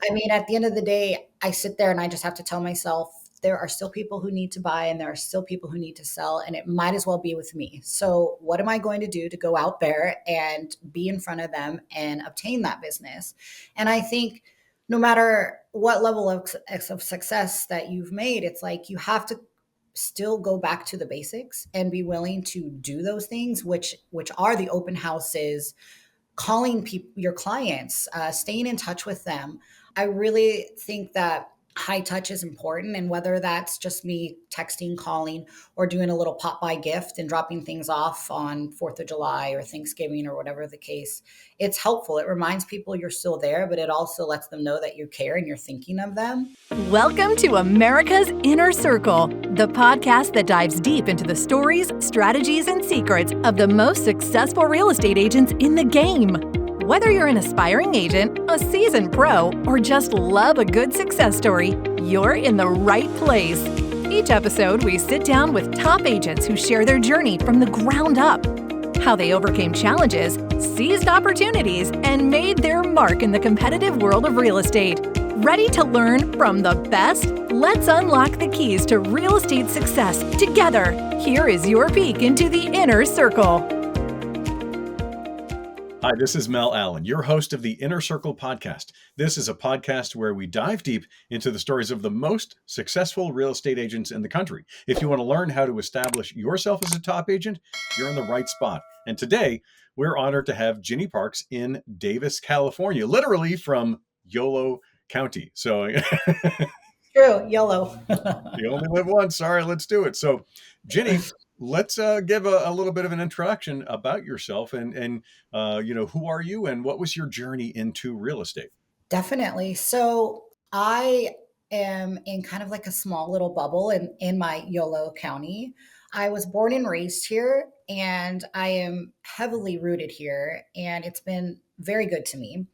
I mean, at the end of the day, I sit there and I just have to tell myself there are still people who need to buy and there are still people who need to sell, and it might as well be with me. So, what am I going to do to go out there and be in front of them and obtain that business? And I think no matter what level of success that you've made, it's like you have to still go back to the basics and be willing to do those things, which are the open houses, calling people, your clients, staying in touch with them. I really think that high touch is important. And whether that's just me texting, calling, or doing a little pop by gift and dropping things off on 4th of July or Thanksgiving or whatever the case, it's helpful. It reminds people you're still there, but it also lets them know that you care and you're thinking of them. Welcome to America's Inner Circle, the podcast that dives deep into the stories, strategies, and secrets of the most successful real estate agents in the game. Whether you're an aspiring agent, a seasoned pro, or just love a good success story, you're in the right place. Each episode, we sit down with top agents who share their journey from the ground up, how they overcame challenges, seized opportunities, and made their mark in the competitive world of real estate. Ready to learn from the best? Let's unlock the keys to real estate success together. Here is your peek into the Inner Circle. Hi, this is Mel Allen, your host of the Inner Circle podcast. This is a podcast where we dive deep into the stories of the most successful real estate agents in the country. If you want to learn how to establish yourself as a top agent, you're in the right spot. And today, we're honored to have Ginny Parks in Davis, California, literally from Yolo County. So True, YOLO. you only live once. Sorry, let's do it. So, Ginny, let's give a little bit of an introduction about yourself and who are you and what was your journey into real estate? Definitely. So I am in kind of like a small little bubble in my YOLO County. I was born and raised here, and I am heavily rooted here, and it's been very good to me.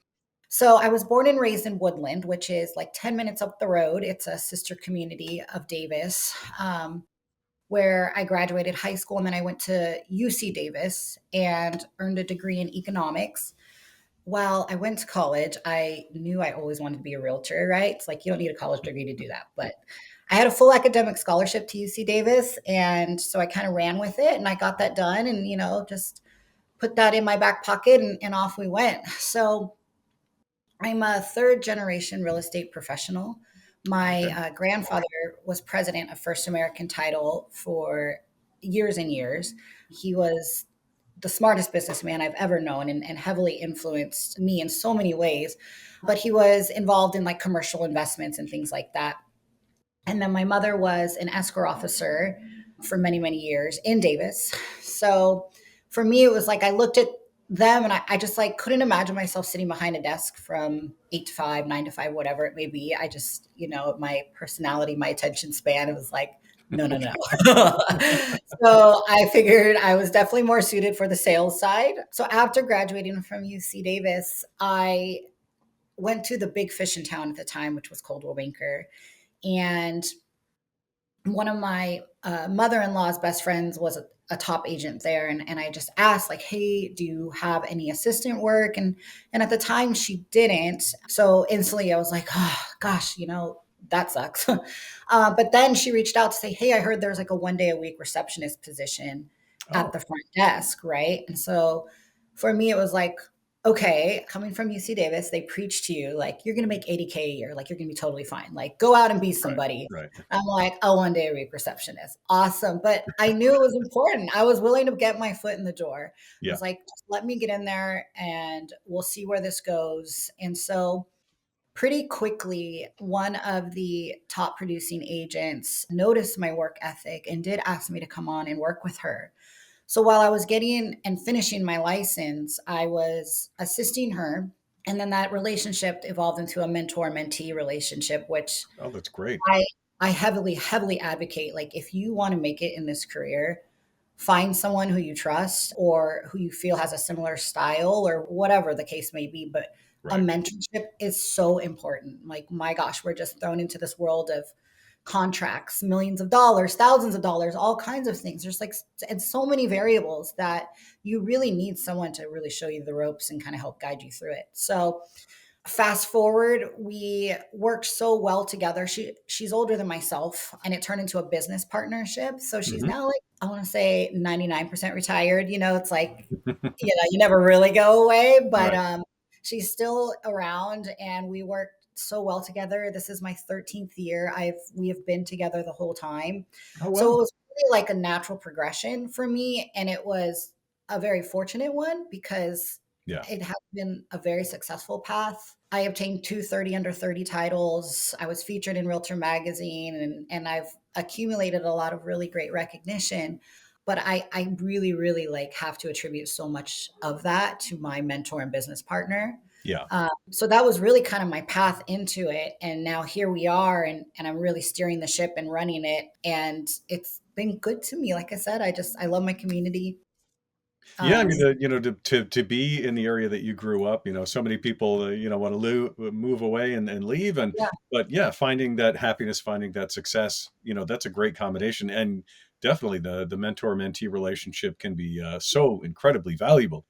So I was born and raised in Woodland, which is like 10 minutes up the road. It's a sister community of Davis, where I graduated high school. And then I went to UC Davis and earned a degree in economics. While I went to college, I knew I always wanted to be a realtor, right? It's like you don't need a college degree to do that. But I had a full academic scholarship to UC Davis. And so I kind of ran with it and I got that done and, just put that in my back pocket and off we went. So I'm a third generation real estate professional. My grandfather was president of First American Title for years and years. He was the smartest businessman I've ever known and heavily influenced me in so many ways. But he was involved in like commercial investments and things like that. And then my mother was an escrow officer for many, many years in Davis. So for me, it was like I looked at them and I just like couldn't imagine myself sitting behind a desk from 8 to 5, 9 to 5, whatever it may be. I just, my personality, my attention span, it was like, no. So I figured I was definitely more suited for the sales side. So after graduating from UC Davis, I went to the big fish in town at the time, which was Coldwell Banker. And one of my mother-in-law's best friends was a top agent there. And I just asked like, hey, do you have any assistant work? And at the time she didn't. So instantly I was like, oh gosh, that sucks. But then she reached out to say, hey, I heard there's like a 1 day a week receptionist position at the front desk. Right. And so for me, it was like, okay, coming from UC Davis, they preach to you like you're going to make 80K a year, like you're going to be totally fine. Like go out and be somebody. Right. I'm like a 1 day a week receptionist. Awesome. But I knew it was important. I was willing to get my foot in the door. Yeah. I was like, just let me get in there and we'll see where this goes. And so pretty quickly, one of the top producing agents noticed my work ethic and did ask me to come on and work with her. So while I was getting and finishing my license, I was assisting her. And then that relationship evolved into a mentor-mentee relationship, which that's great. I heavily, heavily advocate. Like if you want to make it in this career, find someone who you trust or who you feel has a similar style or whatever the case may be. But a mentorship is so important. Like, my gosh, we're just thrown into this world of contracts, millions of dollars, thousands of dollars, all kinds of things. There's like, and so many variables that you really need someone to really show you the ropes and kind of help guide you through it. So Fast forward, we worked so well together. She's older than myself, and it turned into a business partnership. So she's Hmm. now like, I want to say 99% retired. It's like, you never really go away, but Right. she's still around, and we worked so well together. This is my 13th year. We have been together the whole time. Oh, So it wow. was really like a natural progression for me, and it was a very fortunate one because Yeah. it has been a very successful path. I obtained two 30 under 30 titles. I was featured in Realtor magazine, and I've accumulated a lot of really great recognition. But I really, really like have to attribute so much of that to my mentor and business partner. Yeah. So that was really kind of my path into it. And now here we are, and I'm really steering the ship and running it. And it's been good to me. Like I said, I love my community. Yeah, I Um, mean, to be in the area that you grew up, so many people, want to move away and leave, yeah. but yeah, finding that happiness, finding that success, that's a great combination, and definitely the mentor mentee relationship can be so incredibly valuable.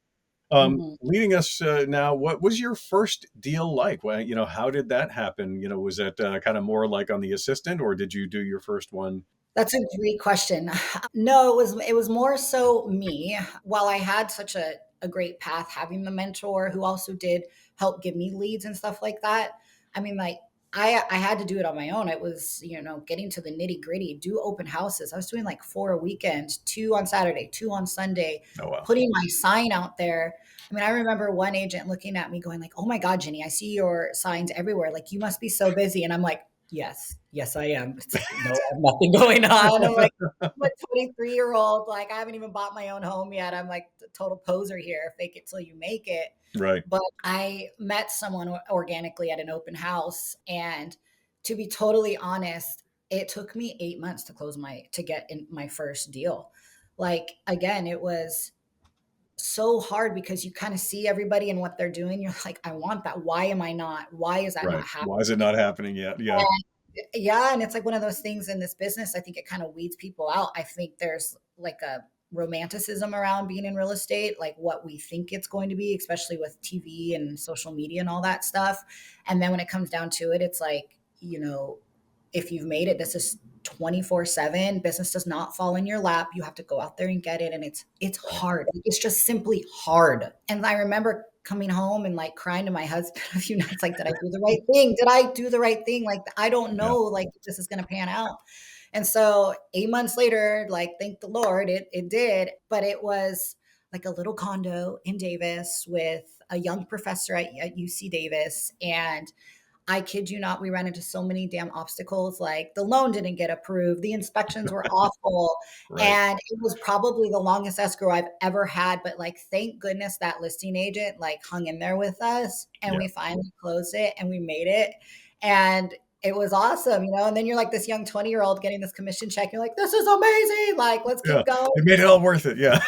Mhm. Leading us now, what was your first deal like? Well, how did that happen? Was that kind of more like on the assistant, or did you do your first one? That's a great question. No, it was more so me. While I had such a great path having the mentor who also did help give me leads and stuff like that. I mean, like I had to do it on my own. It was, getting to the nitty-gritty, do open houses. I was doing like 4 a weekend, 2 on Saturday, 2 on Sunday, Oh, wow. putting my sign out there. I mean, I remember one agent looking at me going like, "Oh my God, Ginny, I see your signs everywhere. Like you must be so busy." And I'm like, yes, yes, I am. It's like, no, I have nothing going on. I'm like, I'm a 23-year-old. Like, I haven't even bought my own home yet. I'm like the total poser here. Fake it till you make it. Right. But I met someone organically at an open house. And to be totally honest, it took me 8 months to get in my first deal. Like, again, it was so hard because you kind of see everybody and what they're doing. You're like, I want that. Why am I not? Why is that Right. not happening? Why is it not happening yet? Yeah. Yeah, and it's like one of those things in this business, I think it kind of weeds people out. I think there's like a romanticism around being in real estate, like what we think it's going to be, especially with TV and social media and all that stuff. And then when it comes down to it, it's like, if you've made it, this is 24/7. Business does not fall in your lap. You have to go out there and get it. And it's Right. hard. It's just simply hard. And I remember coming home and like crying to my husband a few nights, like, did I do the right thing? Did I do the right thing? Like, I don't Yeah. know, like, if this is going to pan out. And so 8 months later, like, thank the Lord, it did. But it was like a little condo in Davis with a young professor at UC Davis. And I kid you not, we ran into so many damn obstacles. Like the loan didn't get approved, the inspections were awful, Right. and it was probably the longest escrow I've ever had. But like, thank goodness that listing agent like hung in there with us, and Yeah. we finally closed it and we made it. And it was awesome. And then you're like this young 20-year-old getting this commission check. You're like, this is amazing. Like, let's Yeah. keep going. It made it all worth it. Yeah.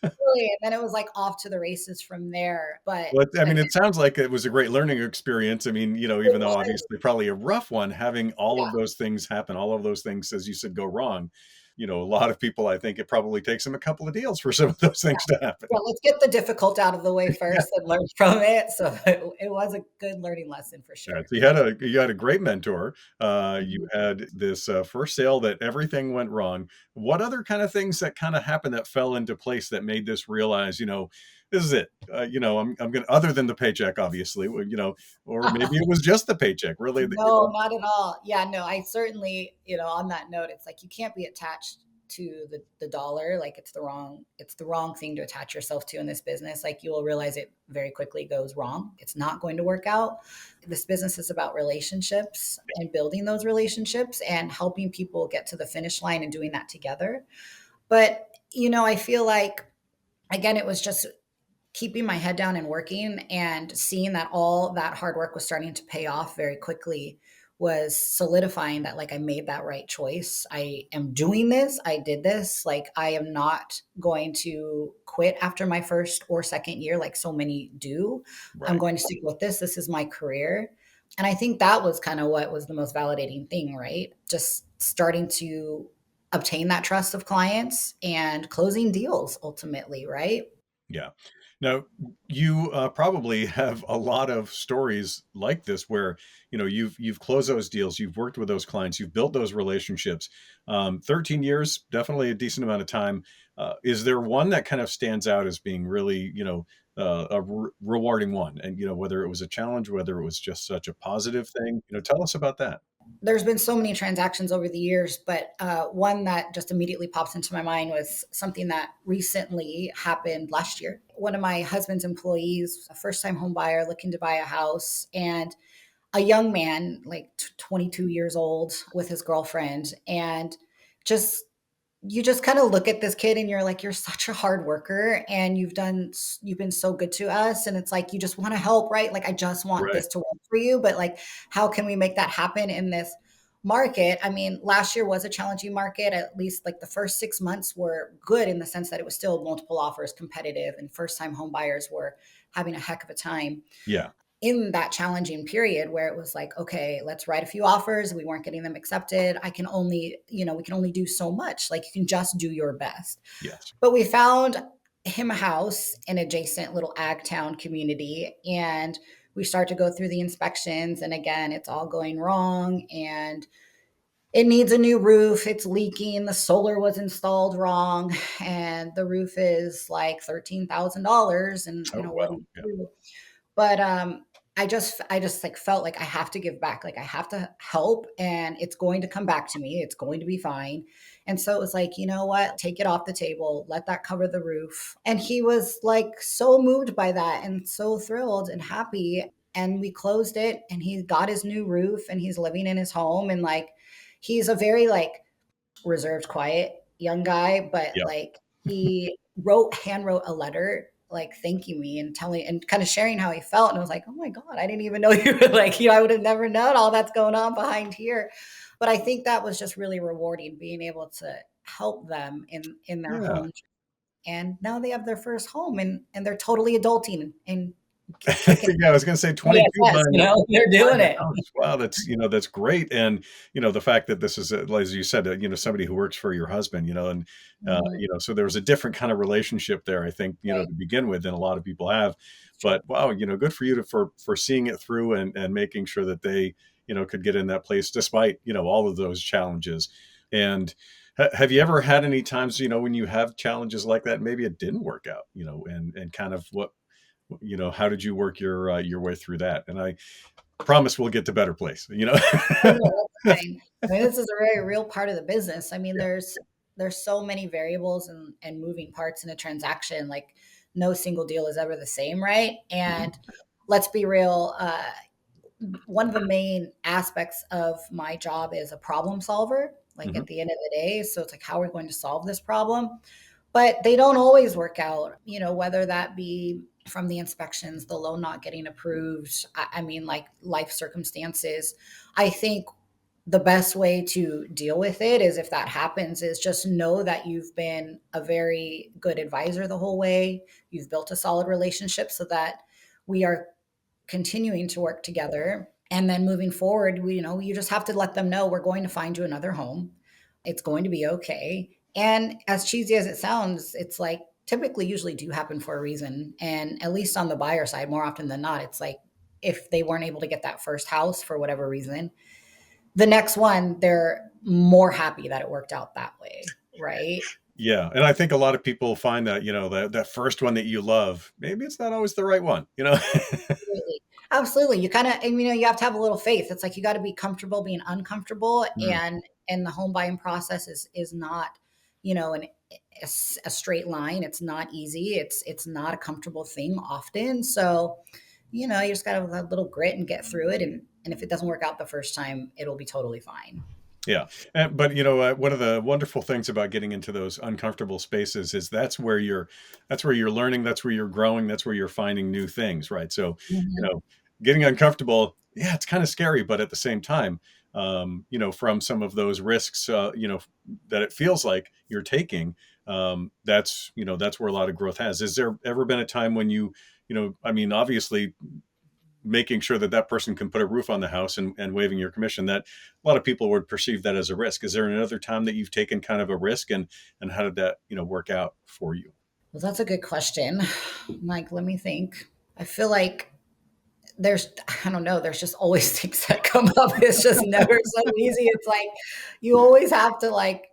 Really. And then it was like off to the races from there. But Well, I mean, again, it sounds like it was a great learning experience. I mean, it even though was, obviously probably a rough one, having all of yeah. those things happen, all of those things, as you said, go wrong. A lot of people, I think it probably takes them a couple of deals for some of those things to happen. Yeah, let's get the difficult out of the way Yeah. first and learn from it. So it was a good learning lesson for Yeah, sure. so you had a great mentor. You Mhm. had this first sale that everything went wrong. What other kind of things that kind of happened that fell into place that made this realize, this is it. I'm gonna, other than the paycheck, obviously, or maybe it was just the paycheck. Really, No, not at all. Yeah, no, I certainly, on that note, it's like you can't be attached to the dollar. Like it's the wrong thing to attach yourself to in this business. Like you will realize it very quickly goes wrong. It's not going to work out. This business is about relationships and building those relationships and helping people get to the finish line and doing that together. But, I feel like again, it was just keeping my head down and working and seeing that all that hard work was starting to pay off very quickly was solidifying that like I made that right choice. I am doing this. I did this. Like I am not going to quit after my first or second year like so many do. I'm right? going to stick with this. This is my career. And I think that was kind of what was the most validating thing, right? Just starting to obtain that trust of clients and closing deals ultimately, right? Yeah. Now, you probably have a lot of stories like this where, you've closed those deals, you've worked with those clients, you've built those relationships. 13 years, definitely a decent amount of time. Is there one that kind of stands out as being really, rewarding one? And, whether it was a challenge, whether it was just such a positive thing, tell us about that. There's been so many transactions over the years, but one that just immediately pops into my mind was something that recently happened last year. One of my husband's employees, a first time home buyer looking to buy a house, and a young man, like 22 years old, with his girlfriend. And just you just kind of look at this kid and you're like, you're such a hard worker and you've been so good to us. And it's like, you just want to help, right? Like, I just want Right. this to work for you. But like, how can we make that happen in this market? I mean, last year was a challenging market. At least like the first 6 months were good in the sense that it was still multiple offers, competitive, and first time home buyers were having a heck of a time Yeah. in that challenging period where it was like, okay, let's write a few offers. We weren't getting them accepted. I can only, we can only do so much. Like, you can just do your best. Yes. But we found him a house in adjacent little ag town community, and we start to go through the inspections. And again, it's all going wrong, and it needs a new roof. It's leaking. The solar was installed wrong, and the roof is like $13,000. And Oh, what wow. do Yeah. you do? But I just like felt like I have to give back. Like, I have to help, and it's going to come back to me. It's going to be fine. And so it was like, you know what? Take it off the table. Let that cover the roof. And he was like so moved by that and so thrilled and happy. And we closed it, and he got his new roof, and he's living in his home. And like, he's a very like reserved, quiet young guy, but Yeah. like, he hand wrote a letter like thanking me and telling and kind of sharing how he felt. And I was like, oh my God, I didn't even know you were like, I would have never known all that's going on behind here. But I think that was just really rewarding, being able to help them in their Yeah. home. And now they have their first home, and they're totally adulting and kicking Yeah, I was going to say 22 yes, they're buying doing it. a house. Wow, that's great. And the fact that this is, as you said, somebody who works for your husband, and Mhm. so there was a different kind of relationship there, I think, Right. to begin with, than a lot of people have. Sure. But wow, good for you for seeing it through and making sure that they, could get in that place despite, all of those challenges. And have you ever had any times, when you have challenges like that, maybe it didn't work out, and kind of how did you work your way through that? And I promise we'll get to better place. Oh, no, that's fine. I mean, this is a very real part of the business. I mean, Yeah. there's so many variables and moving parts in a transaction. Like, no single deal is ever the same, right? Mhm. And let's be real. One of the main aspects of my job is a problem solver. Like, Mhm. at the end of the day, so it's like, how are we going to solve this problem? But they don't always work out. Whether that be from the inspections, the loan not getting approved. I mean, like, life circumstances. I think the best way to deal with it is, if that happens, is just know that you've been a very good advisor the whole way. You've built a solid relationship so that we are continuing to work together. And then moving forward, you just have to let them know, we're going to find you another home. It's going to be okay. And as cheesy as it sounds, it's like, typically usually do happen for a reason. And at least on the buyer side, more often than not, it's like, if they weren't able to get that first house for whatever reason, the next one, they're more happy that it worked out that way, right? Yeah, and I think a lot of people find that that first one that you love, maybe it's not always the right one. Absolutely. Absolutely. You kind of, and you have to have a little faith. It's like, you got to be comfortable being uncomfortable. Mm. And the home buying process is not, a straight line. It's not easy. It's not a comfortable thing often. So, you just got to have a little grit and get through it. And if it doesn't work out the first time, it'll be totally fine. Yeah, but one of the wonderful things about getting into those uncomfortable spaces is that's where you're learning, that's where you're growing, that's where you're finding new things, right? So, you Mhm. know, getting uncomfortable, yeah, it's kind of scary, but at the same time, from some of those risks, that it feels like you're taking, that's where a lot of growth has. Is there ever been a time when I mean, obviously making sure that that person can put a roof on the house and waiving your commission, that a lot of people would perceive that as a risk. Is there another time that you've taken kind of a risk, and how did that work out for you? Well, that's a good question. Like, let me think. I feel like there's, I don't know, there's just always things that come up. It's just never so easy. It's like you always have to like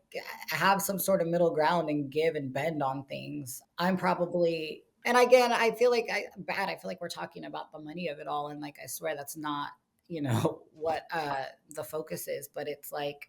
have some sort of middle ground and give and bend on things. I'm probably, and again, I feel like I feel like we're talking about the money of it all. And like, I swear that's not, what the focus is, but it's like,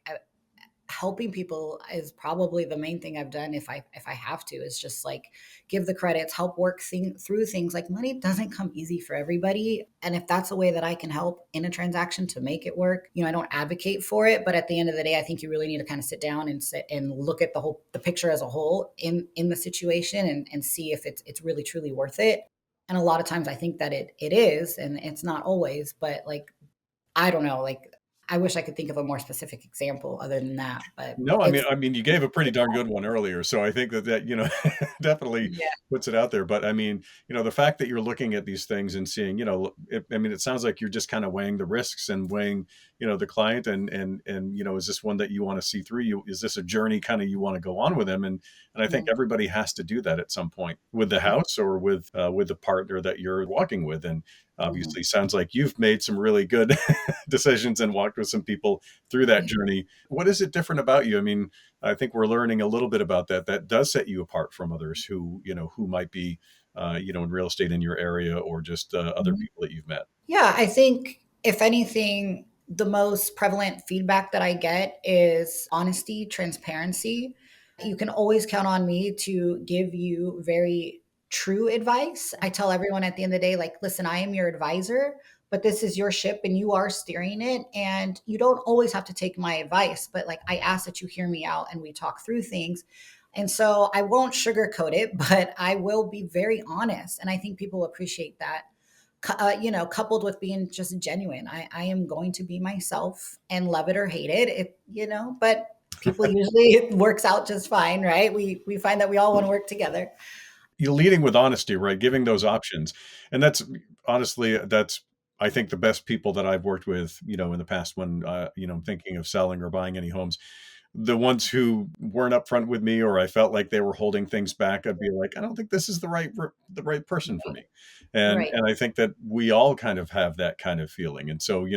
helping people is probably the main thing I've done. If I have to, is just like give the credits, help work through things. Like, money doesn't come easy for everybody, and if that's a way that I can help in a transaction to make it work, I don't advocate for it, but at the end of the day, I think you really need to kind of sit down and sit and look at the picture as a whole in the situation, and see if it's really truly worth it. And a lot of times I think that it is, and it's not always, but like, I don't know, like, I wish I could think of a more specific example other than that, but No, I mean it's I mean, you gave a pretty darn good one earlier, so I think that, definitely yeah, puts it out there, but I mean, the fact that you're looking at these things and seeing, I mean, it sounds like you're just kinda weighing the risks and weighing, the client and, is this one that you wanna see through? Is this a journey kinda you wanna go on with them? And I think mhm, everybody has to do that at some point with the house or with the partner that you're walking with, and mhm, obviously sounds like you've made some really good decisions and walked with some people through that yeah, journey. What is it different about you? I mean, I think we're learning a little bit about that does set you apart from others who might be, in real estate in your area or just other mhm. people that you've met. Yeah, I think if anything, the most prevalent feedback that I get is honesty, transparency. You can always count on me to give you very true advice. I tell everyone at the end of the day, like, listen, I am your advisor, but this is your ship and you are steering it. And you don't always have to take my advice, but like, I ask that you hear me out and we talk through things. And so I won't sugarcoat it, but I will be very honest. And I think people appreciate that, coupled with being just genuine. I am going to be myself and love it or hate it, but people usually it works out just fine, right? We find that we all want to work together. You're leading with honesty, right? Giving those options. And that's honestly, that's, I think, the best people that I've worked with, in the past when, I'm thinking of selling or buying any homes. The ones who weren't upfront with me or I felt like they were holding things back, I'd be like, "I don't think this is the right person for me." And Right. and I think that we all kind of have that kind of feeling. And so,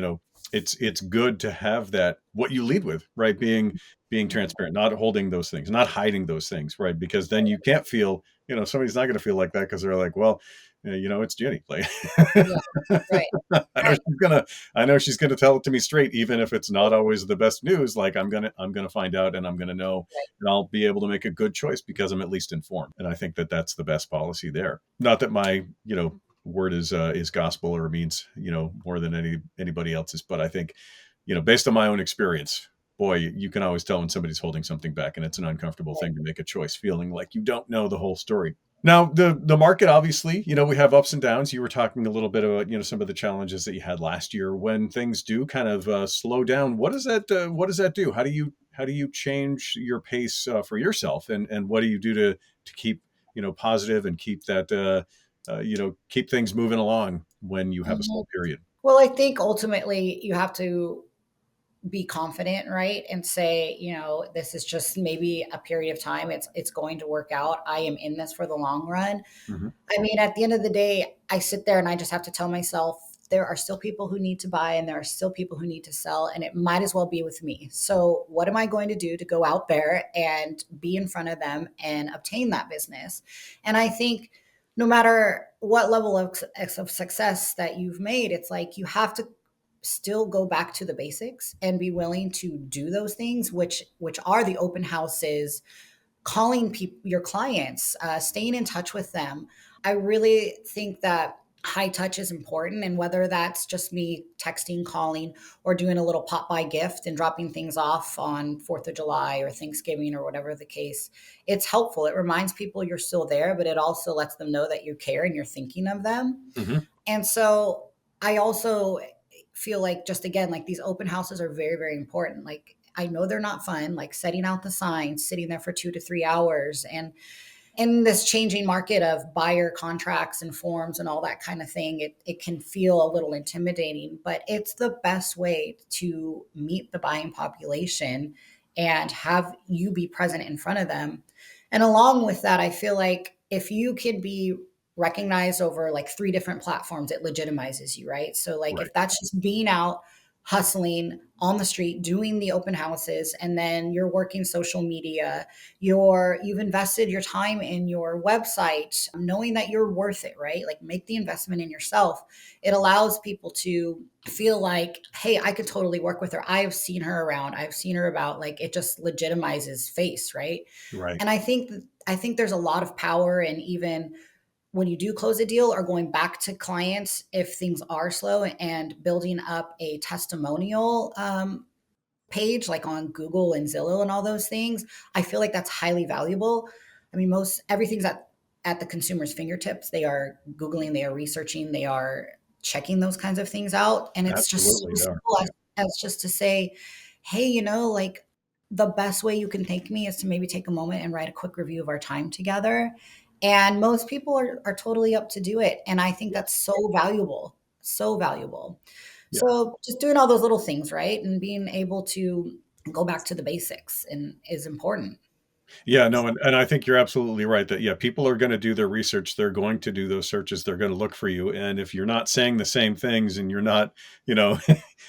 it's good to have that what you lead with, right? Being Mhm. transparent, not holding those things, not hiding those things, right? Because then you can't feel, somebody's not going to feel like that because they're like, well, it's Jenny. Like, Yeah. Right. I know Right. she's gonna, I know she's gonna tell it to me straight, even if it's not always the best news. Like I'm gonna find out, and I'm gonna know, Right. and I'll be able to make a good choice because I'm at least informed. And I think that that's the best policy there. Not that my, word is gospel or means, more than anybody else's, but I think, based on my own experience, boy, you can always tell when somebody's holding something back, and it's an uncomfortable Right. thing to make a choice, feeling like you don't know the whole story. Now, the market, obviously, we have ups and downs. You were talking a little bit about, some of the challenges that you had last year. When things do kind of slow down, what does that do? How do you change your pace for yourself, and what do you do to keep, positive and keep that keep things moving along when you have a Mhm. slow period? Well, I think ultimately you have to be confident, right? And say, this is just maybe a period of time. It's going to work out. I am in this for the long run. Hmm. I mean, at the end of the day, I sit there and I just have to tell myself there are still people who need to buy and there are still people who need to sell, and it might as well be with me. So, what am I going to do to go out there and be in front of them and obtain that business? And I think no matter what level of success that you've made, it's like you have to still go back to the basics and be willing to do those things, which are the open houses, calling people, your clients, staying in touch with them. I really think that high touch is important. And whether that's just me texting, calling, or doing a little pop by gift and dropping things off on 4th of July or Thanksgiving or whatever the case, it's helpful. It reminds people you're still there, but it also lets them know that you care and you're thinking of them. Hmm. And so I also feel like, just again, like, these open houses are very, very important. Like, I know they're not fun, like setting out the signs, sitting there for 2 to 3 hours. And in this changing market of buyer contracts and forms and all that kind of thing, it can feel a little intimidating, but it's the best way to meet the buying population and have you be present in front of them. And along with that, I feel like if you can be recognized over like 3 different platforms, it legitimizes you, right? So like Right. if that's just being out hustling on the street, doing the open houses, and then you're working social media, you've invested your time in your website, knowing that you're worth it, right? Like make the investment in yourself. It allows people to feel like, hey, I could totally work with her. I've seen her around. I've seen her about, like, it just legitimizes face, right? Right. And I think there's a lot of power in, even when you do close a deal, or going back to clients if things are slow, and building up a testimonial page like on Google and Zillow and all those things. I feel like that's highly valuable. I mean, most everything's at the consumer's fingertips. They are Googling, they are researching, they are checking those kinds of things out. And it's just so Absolutely. They are. simple Yeah. as just to say, hey, like, the best way you can thank me is to maybe take a moment and write a quick review of our time together. And most people are totally up to do it. And I think Yes. that's so valuable, so valuable. Yeah. So just doing all those little things, right? And being able to go back to the basics and is important. Yeah, no, and I think you're absolutely right that, yeah, people are gonna do their research, they're going to do those searches, they're gonna look for you, and if you're not saying the same things and you're not, you know,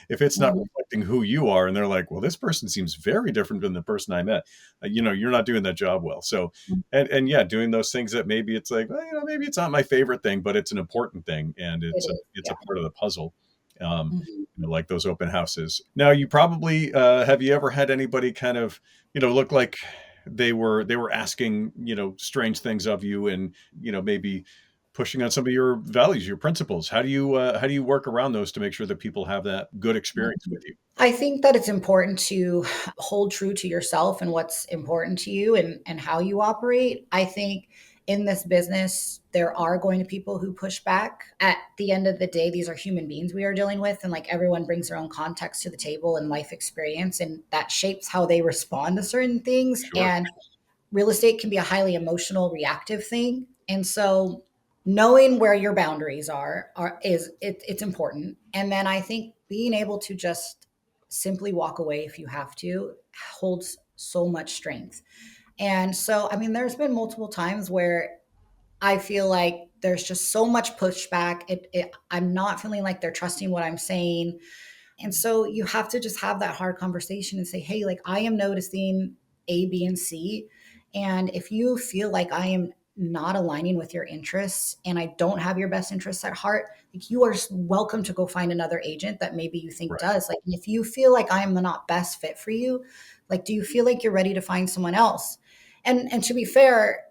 if it's not Mhm. reflecting who you are and they're like, "Well, this person seems very different than the person I met," you're not doing that job well. So, and yeah, doing those things that maybe it's like, well, maybe it's not my favorite thing, but it's an important thing and It it's a is, it's yeah. a part of the puzzle. Um, Mhm. like those open houses. Now, you probably have you ever had anybody kind of, look like they were asking, strange things of you and, maybe pushing on some of your values, your principles. How do you work around those to make sure that people have that good experience with you? I think that it's important to hold true to yourself and what's important to you, and how you operate. I think in this business, there are going to be people who push back. At the end of the day, these are human beings we are dealing with, and like everyone brings their own context to the table and life experience, and that shapes how they respond to certain things. Sure. And real estate can be a highly emotional, reactive thing. And so knowing where your boundaries it's important. And then I think being able to just simply walk away if you have to holds so much strength. And so, I mean, there's been multiple times where I feel like there's just so much pushback. I'm not feeling like they're trusting what I'm saying. And so you have to just have that hard conversation and say, hey, like, I am noticing A, B, and C. And if you feel like I am not aligning with your interests and I don't have your best interests at heart, like, you are welcome to go find another agent that maybe you think Right. does. Like, and if you feel like I am the not best fit for you, like, do you feel like you're ready to find someone else? And to be fair,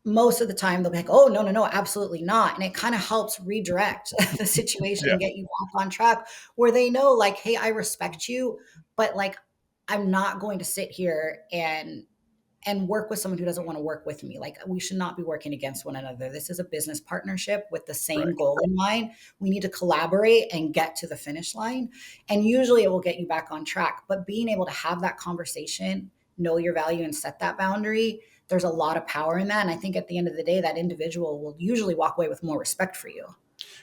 most of the time they'll be like, oh, no, no, no, absolutely not. And it kind of helps redirect the situation Yeah. and get you back on track, where they know, like, hey, I respect you, but like, I'm not going to sit here and work with someone who doesn't want to work with me. Like, we should not be working against one another. This is a business partnership with the same Right. goal in mind. We need to collaborate and get to the finish line. And usually it will get you back on track. But being able to have that conversation, know your value, and set that boundary, there's a lot of power in that. And I think at the end of the day, that individual will usually walk away with more respect for you.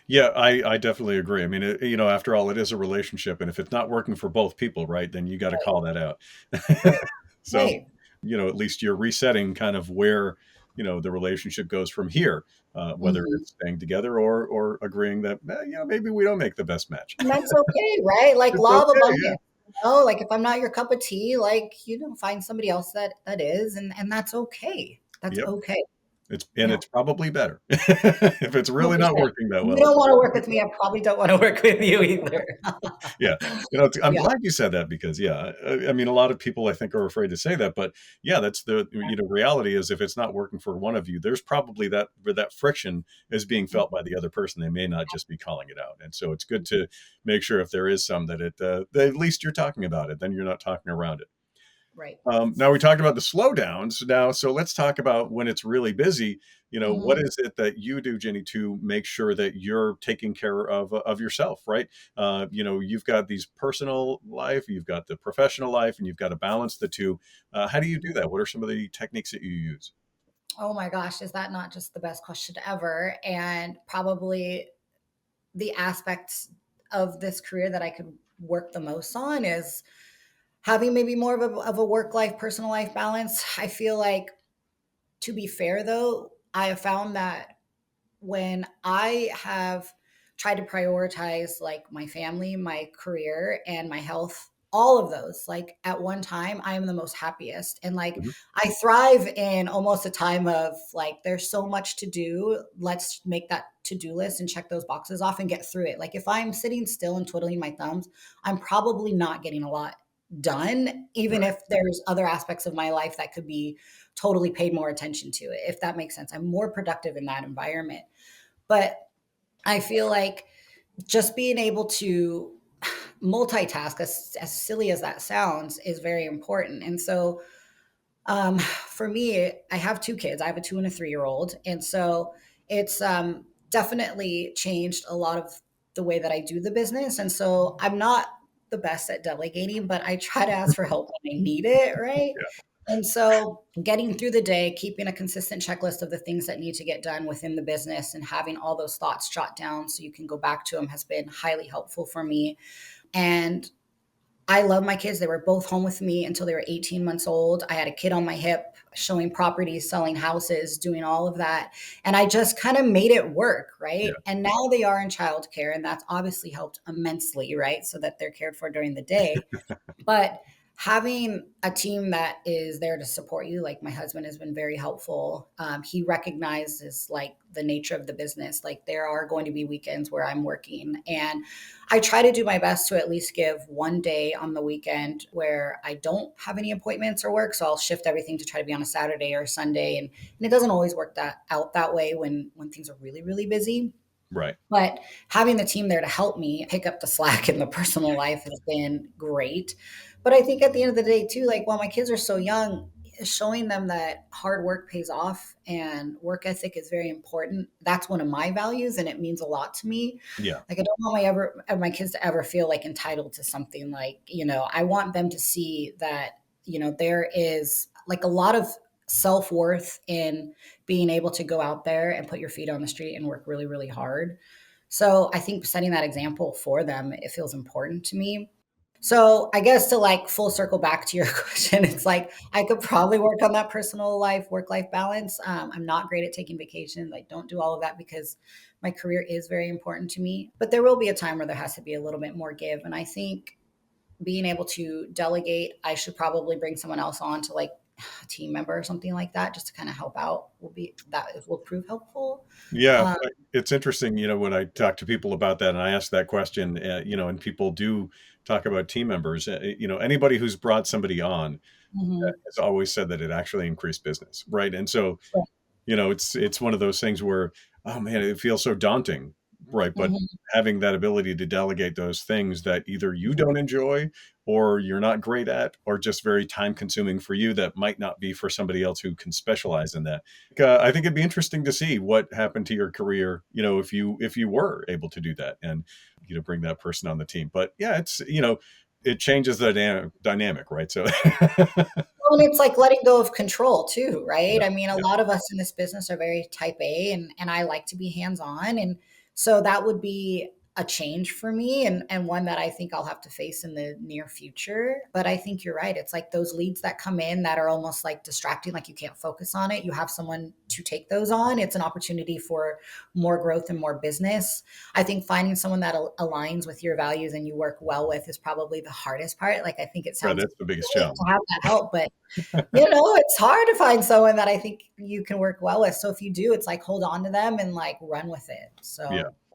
Yeah, I definitely agree. I mean, after all, it is a relationship, and if it's not working for both people, right, then you got to call that out. Right. So, Right. at least you're resetting kind of where, the relationship goes from here, whether Mhm. it's staying together or agreeing that, maybe we don't make the best match. And that's okay, right? Like, It's law of okay. abundance. Like, if I'm not your cup of tea, like, find somebody else that is, and that's okay. That's Yeah. Yep. okay. Yeah, It's probably better if it's really not 100%. working that You well. don't wanna work with me, I probably don't wanna work with you either. Yeah. I'm Yeah, glad you said that because, yeah, I mean, a lot of people I think are afraid to say that, but yeah, that's the, reality is if it's not working for one of you, there's probably that where that friction is being felt by the other person. They may not just be calling it out. And so it's good to make sure if there is some that at least you're talking about it, then you're not talking around it. right. Now we talked about the slowdowns. Now, so let's talk about when it's really busy. What Mhm. is it that you do, Jenny, to make sure that you're taking care of yourself, right? You've got these personal life, you've got the professional life, and you've got to balance the two. How do you do that? What are some of the techniques that you use? Oh my gosh, is that not just the best question ever? And probably the aspects of this career that I could work the most on is having maybe more of a work life, personal life balance. I feel like, to be fair though, I have found that when I have tried to prioritize like my family, my career, and my health, all of those, like at one time, I am the most happiest. And like Mhm. I thrive in almost a time of like, there's so much to do. Let's make that to do list and check those boxes off and get through it. Like if I'm sitting still and twiddling my thumbs, I'm probably not getting a lot done, even Right. if there's other aspects of my life that could be totally paid more attention to it, if that makes sense. I'm more productive in that environment. But I feel like just being able to multitask, as silly as that sounds, is very important. And so for me, I have two kids. I have a 2 and a 3 year old. And so it's definitely changed a lot of the way that I do the business. And so I'm not the best at delegating, but I try to ask for help when I need it. Right. Yeah. And so getting through the day, keeping a consistent checklist of the things that need to get done within the business and having all those thoughts jot down so you can go back to them has been highly helpful for me. And I love my kids. They were both home with me until they were 18 months old. I had a kid on my hip, showing properties, selling houses, doing all of that. And I just kind of made it work, Yeah. right? And now they are in childcare, and that's obviously helped immensely, right? So that they're cared for during the day. But having a team that is there to support you, like my husband has been very helpful. He recognizes like the nature of the business. Like there are going to be weekends where I'm working, and I try to do my best to at least give one day on the weekend where I don't have any appointments or work. So I'll shift everything to try to be on a Saturday or a Sunday, and it doesn't always work that out that way when things are really really busy. Right. But having the team there to help me pick up the slack in the personal life has been great. But I think at the end of the day, too, like while my kids are so young, showing them that hard work pays off and work ethic is very important. That's one of my values, and it means a lot to me. Yeah. Like I don't want my kids to ever feel like entitled to something. Like I want them to see that there is like a lot of self worth in being able to go out there and put your feet on the street and work really really hard. So I think setting that example for them, it feels important to me. So I guess to like full circle back to your question, it's like I could probably work on that personal life, work life balance. I'm not great at taking vacations. I don't do all of that because my career is very important to me. But there will be a time where there has to be a little bit more give. And I think being able to delegate, I should probably bring someone else on to like a team member or something like that, just to kind of help out. Will prove helpful. Yeah, Um, it's interesting, when I talk to people about that and I ask that question, and people do talk about team members, anybody who's brought somebody on mhm, has always said that it actually increased business, right? And so, it's one of those things where, oh man, it feels so daunting, right? But mhm, having that ability to delegate those things that either you don't enjoy or you're not great at, or just very time consuming for you that might not be for somebody else who can specialize in that. I think it'd be interesting to see what happened to your career, if you were able to do that and bring that person on the team. But yeah, it changes the dynamic, right? So Well, and it's like letting go of control too, yeah, right? I mean, a yeah, lot of us in this business are very type A, and I like to be hands-on. And so that would be a change for me, and one that I think I'll have to face in the near future. But I think you're right. It's like those leads that come in that are almost like distracting, like you can't focus on it. You have someone to take those on. It's an opportunity for more growth and more business. I think finding someone that aligns with your values and you work well with is probably the hardest part. Like I think it right. sounds That's the biggest great challenge. to have that help, but it's hard to find someone that I think you can work well with. So if you do, it's like hold on to them and like run with it. Yeah. So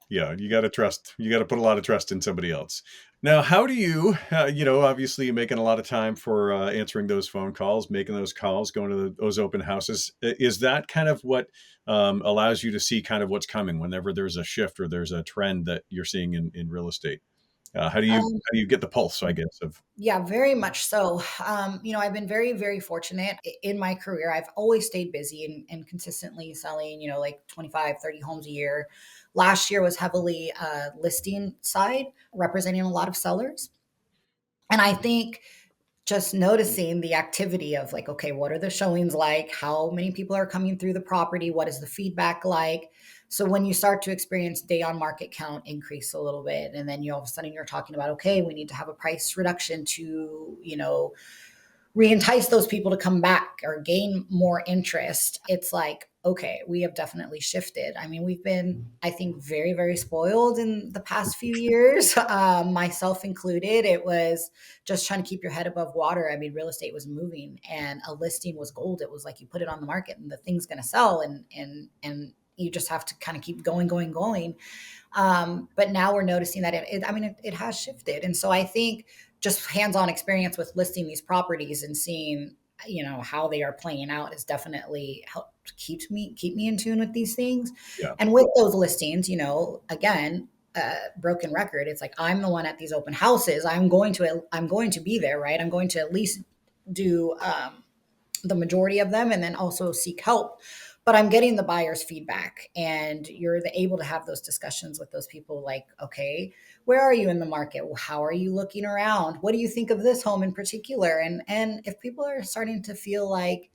Yeah. You got to trust, you got to put a lot of trust in somebody else. Now, how do you, obviously you're making a lot of time for answering those phone calls, making those calls, going to those open houses. Is that kind of what allows you to see kind of what's coming whenever there's a shift or there's a trend that you're seeing in real estate? um, How do you get the pulse, I guess, of, yeah, very much so. I've been very, very fortunate in my career. I've always stayed busy and consistently selling, like 25, 30 homes a year. Last year was heavily listing side, representing a lot of sellers. And I think just noticing the activity of like, okay, what are the showings like? How many people are coming through the property? What is the feedback like? So when you start to experience day on market count increase a little bit, and then all of a sudden you're talking about, okay, we need to have a price reduction to, re-entice those people to come back or gain more interest. It's like okay, we have definitely shifted. I mean, we've been, I think, very, very spoiled in the past few years, myself included. It was just trying to keep your head above water. I mean, real estate was moving, and a listing was gold. It was like you put it on the market, and the thing's going to sell, and you just have to kind of keep going, going, going. But now we're noticing that I mean, it has shifted. And so I think just hands-on experience with listing these properties and seeing, how they are playing out is definitely helped keep me in tune with these things. Yeah. And with those listings, again, broken record, it's like I'm the one at these open houses. I'm going to be there, right? I'm going to at least do the majority of them, and then also seek help. But I'm getting the buyer's feedback, and you're able to have those discussions with those people, like, okay, where are you in the market? How are you looking around? What do you think of this home in particular? And if people are starting to feel like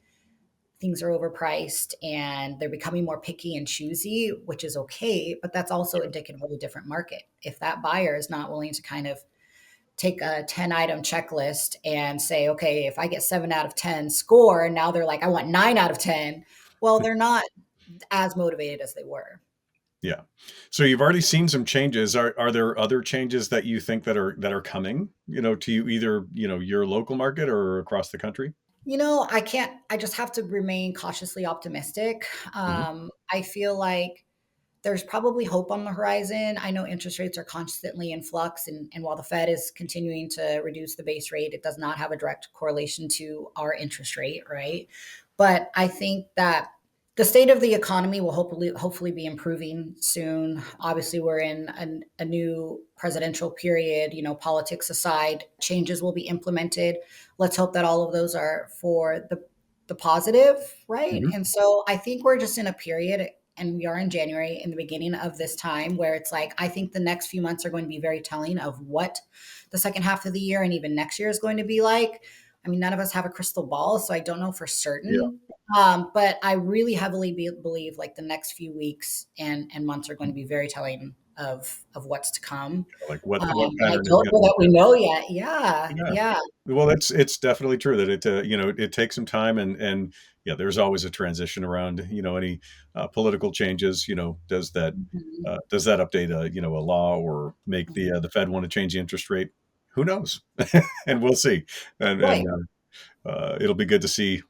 things are overpriced and they're becoming more picky and choosy, which is okay, but that's also indicative of a different market. If that buyer is not willing to kind of take a 10-item checklist and say, okay, if I get 7 out of 10 score, and now they're like, I want 9 out of 10. Well, they're not as motivated as they were. Yeah. So you've already seen some changes. Are there other changes that you think that are coming, to you, either, your local market or across the country? I just have to remain cautiously optimistic. Hmm. I feel like there's probably hope on the horizon. I know interest rates are constantly in flux, and while the Fed is continuing to reduce the base rate, it does not have a direct correlation to our interest rate, right? But I think that the state of the economy will hopefully be improving soon. Obviously, we're in a new presidential period. Politics aside, changes will be implemented. Let's hope that all of those are for the positive, right? Hmm. And so I think we're just in a period, and we are in January, in the beginning of this time, where it's like, I think the next few months are going to be very telling of what the second half of the year and even next year is going to be like. I mean, none of us have a crystal ball, so I don't know for Yeah. certain. But I really heavily believe like the next few weeks and months are going to be very telling of what's to come. Like what And I pattern is don't going know to that we be? know yet. Yeah, Yeah. yeah. Well, it's definitely true that it takes some time, and yeah, there's always a transition around, any political changes. Mhm. Does that update a law, or make the Fed want to change the interest rate? Who knows? And we'll see. And Right. it'll be good to see,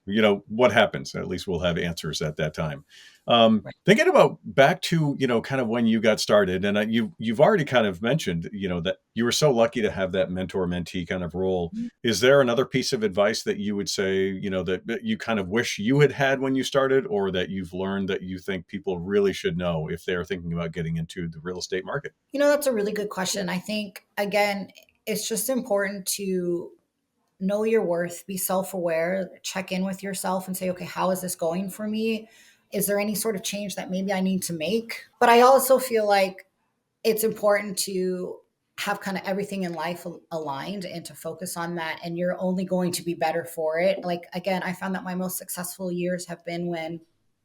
what happens. At least we'll have answers at that time. Right. Thinking about back to, kind of when you got started, and you've already kind of mentioned, that you were so lucky to have that mentor mentee kind of role. Is there another piece of advice that you would say, that you kind of wish you had had when you started, or that you've learned that you think people really should know if they're thinking about getting into the real estate market? That's a really good question. I think, again, it's just important to know your worth, be self aware, check in with yourself and say, okay, how is this going for me? Is there any sort of change that maybe I need to make? But I also feel like it's important to have kind of everything in life aligned and to focus on that. And you're only going to be better for it. Like, again, I found that my most successful years have been when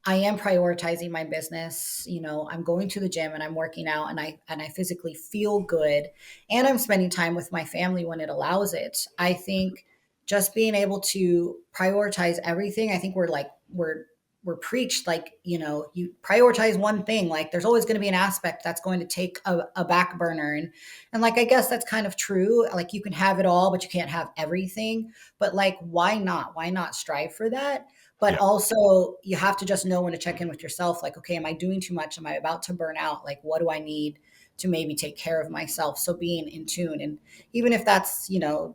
I am prioritizing my business. I'm going to the gym and I'm working out, and I physically feel good, and I'm spending time with my family when it allows it. I think just being able to prioritize everything, I think we're preached like, you prioritize one thing, like there's always going to be an aspect that's going to take a back burner, and like, I guess that's kind of true. Like, you can have it all but you can't have everything. But like, why not strive for that? But Yeah. also, you have to just know when to check in with yourself, like, okay, am I doing too much? Am I about to burn out? Like, what do I need to maybe take care of myself? So being in tune, and even if that's,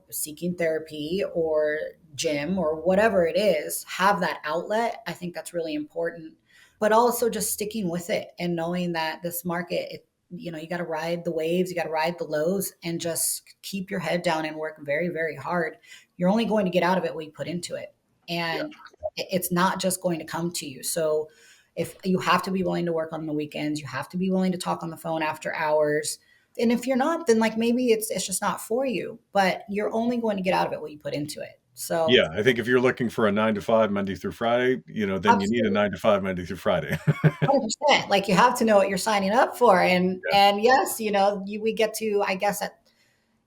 seeking therapy or gym or whatever it is, have that outlet. I think that's really important. But also just sticking with it and knowing that this market, you got to ride the waves, you got to ride the lows, and just keep your head down and work very, very hard. You're only going to get out of it what you put into it. Yeah. And it's not just going to come to you. So if you have to be willing to work on the weekends, you have to be willing to talk on the phone after hours. And if you're not, then like, maybe it's just not for you, but you're only going to get out of it what you put into it. So Yeah, I think if you're looking for a 9 to 5 Monday through Friday, then you need a absolutely. 9 to 5 Monday through Friday. 100%. Like, you have to know what you're signing up for. And Yeah. and yes, we get to, I guess,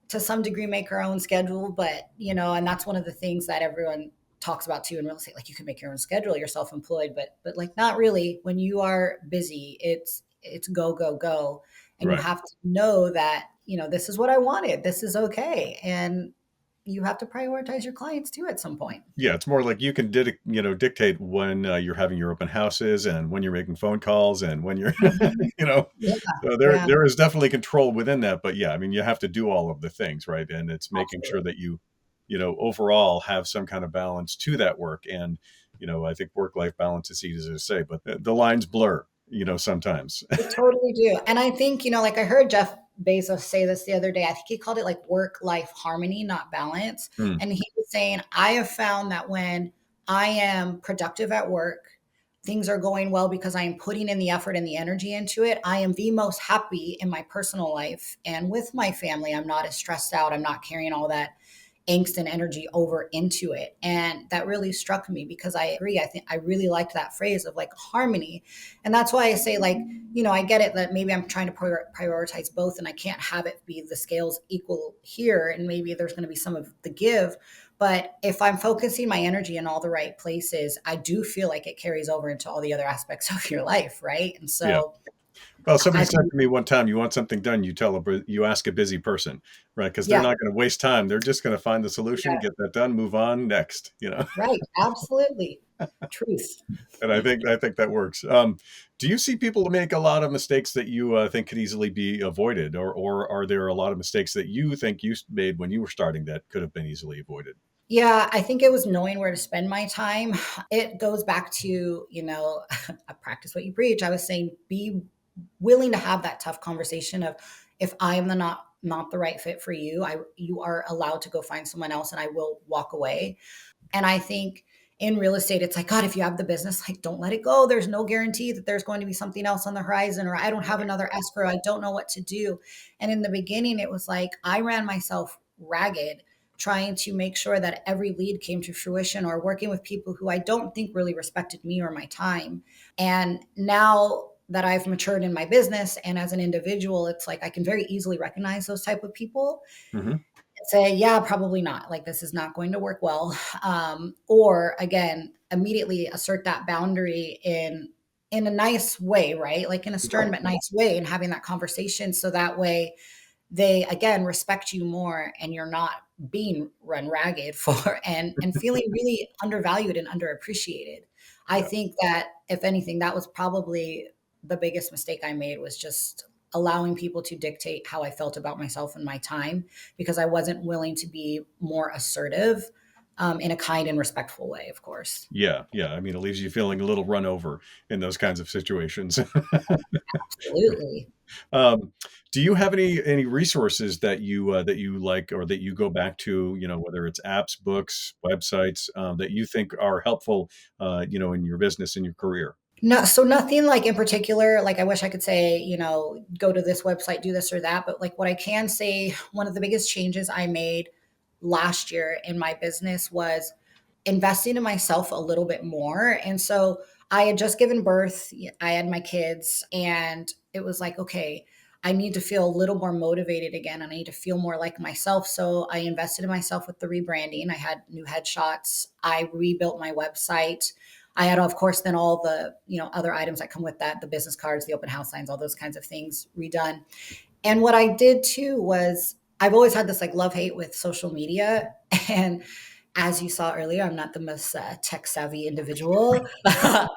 to some degree, make our own schedule, but and that's one of the things that everyone talks about too in real estate, like you can make your own schedule, you're self-employed, but like not really. When you are busy, it's go, go, go. And you Right. have to know that, this is what I wanted. This is okay. And you have to prioritize your clients too at some point. Yeah, it's more like you can dictate when you're having your open houses and when you're making phone calls and when you're, Mhm. you know, Yeah, so there yeah, there is definitely control within that. But yeah, I mean, you have to do all of the things, right? And it's making sure absolutely. that overall have some kind of balance to that work. And I think work-life balance is easy to say, but the lines blur, sometimes. They totally do. And I think, like I heard Jeff Bezos say this the other day. I think he called it like work life harmony, not balance. Mm, And he was saying, I have found that when I am productive at work, things are going well because I am putting in the effort and the energy into it. I am the most happy in my personal life and with my family. I'm not as stressed out. I'm not carrying all that angst and energy over into it. And that really struck me because I agree. I think I really liked that phrase of like harmony. And that's why I say, like, I get it that maybe I'm trying to prioritize both and I can't have it be the scales equal here. And maybe there's going to be some of the give. But if I'm focusing my energy in all the right places, I do feel like it carries over into all the other aspects of your life. Right. And yeah. so Well, somebody I said think, to me one time, "You want something done, you ask a busy person," right? Because they're yeah, not going to waste time. They're just going to find the solution, yeah, get that done, move on, next. right. Absolutely. Truth. And I think that works. Do you see people make a lot of mistakes that you think could easily be avoided, or are there a lot of mistakes that you think you made when you were starting that could have been easily avoided? Yeah, I think it was knowing where to spend my time. It goes back to, I practice what you preach. I was saying be willing to have that tough conversation of if I am the not the right fit for you, you are allowed to go find someone else and I will walk away. And I think in real estate, it's like, God, if you have the business, like, don't let it go. There's no guarantee that there's going to be something else on the horizon, or I don't have Right. another escrow. I don't know what to do. And in the beginning, it was like I ran myself ragged trying to make sure that every lead came to fruition or working with people who I don't think really respected me or my time. And now that I've matured in my business and as an individual, it's like I can very easily recognize those type of people, Hmm. say, yeah, probably not. Like, this is not going to work well. Or again, immediately assert that boundary in a nice way, right? Like in a stern but nice way, and having that conversation so that way they again respect you more and you're not being run ragged for and feeling really undervalued and underappreciated. I Yeah. think that if anything, that was probably the biggest mistake I made, was just allowing people to dictate how I felt about myself and my time because I wasn't willing to be more assertive, in a kind and respectful way, of course. Yeah. Yeah. I mean, it leaves you feeling a little run over in those kinds of situations. Absolutely. Um, do you have any resources that you like or that you go back to? Whether it's apps, books, websites that you think are helpful, in your business in your career. No, so nothing like in particular. Like I wish I could say, go to this website, do this or that. But like what I can say, one of the biggest changes I made last year in my business was investing in myself a little bit more. And so I had just given birth, I had my kids, and it was like, okay, I need to feel a little more motivated again. And I need to feel more like myself. So I invested in myself with the rebranding. I had new headshots. I rebuilt my website. I had, of course, then all the, other items that come with that, the business cards, the open house signs, all those kinds of things redone. And what I did too was I've always had this like love hate with social media. And as you saw earlier, I'm not the most tech savvy individual.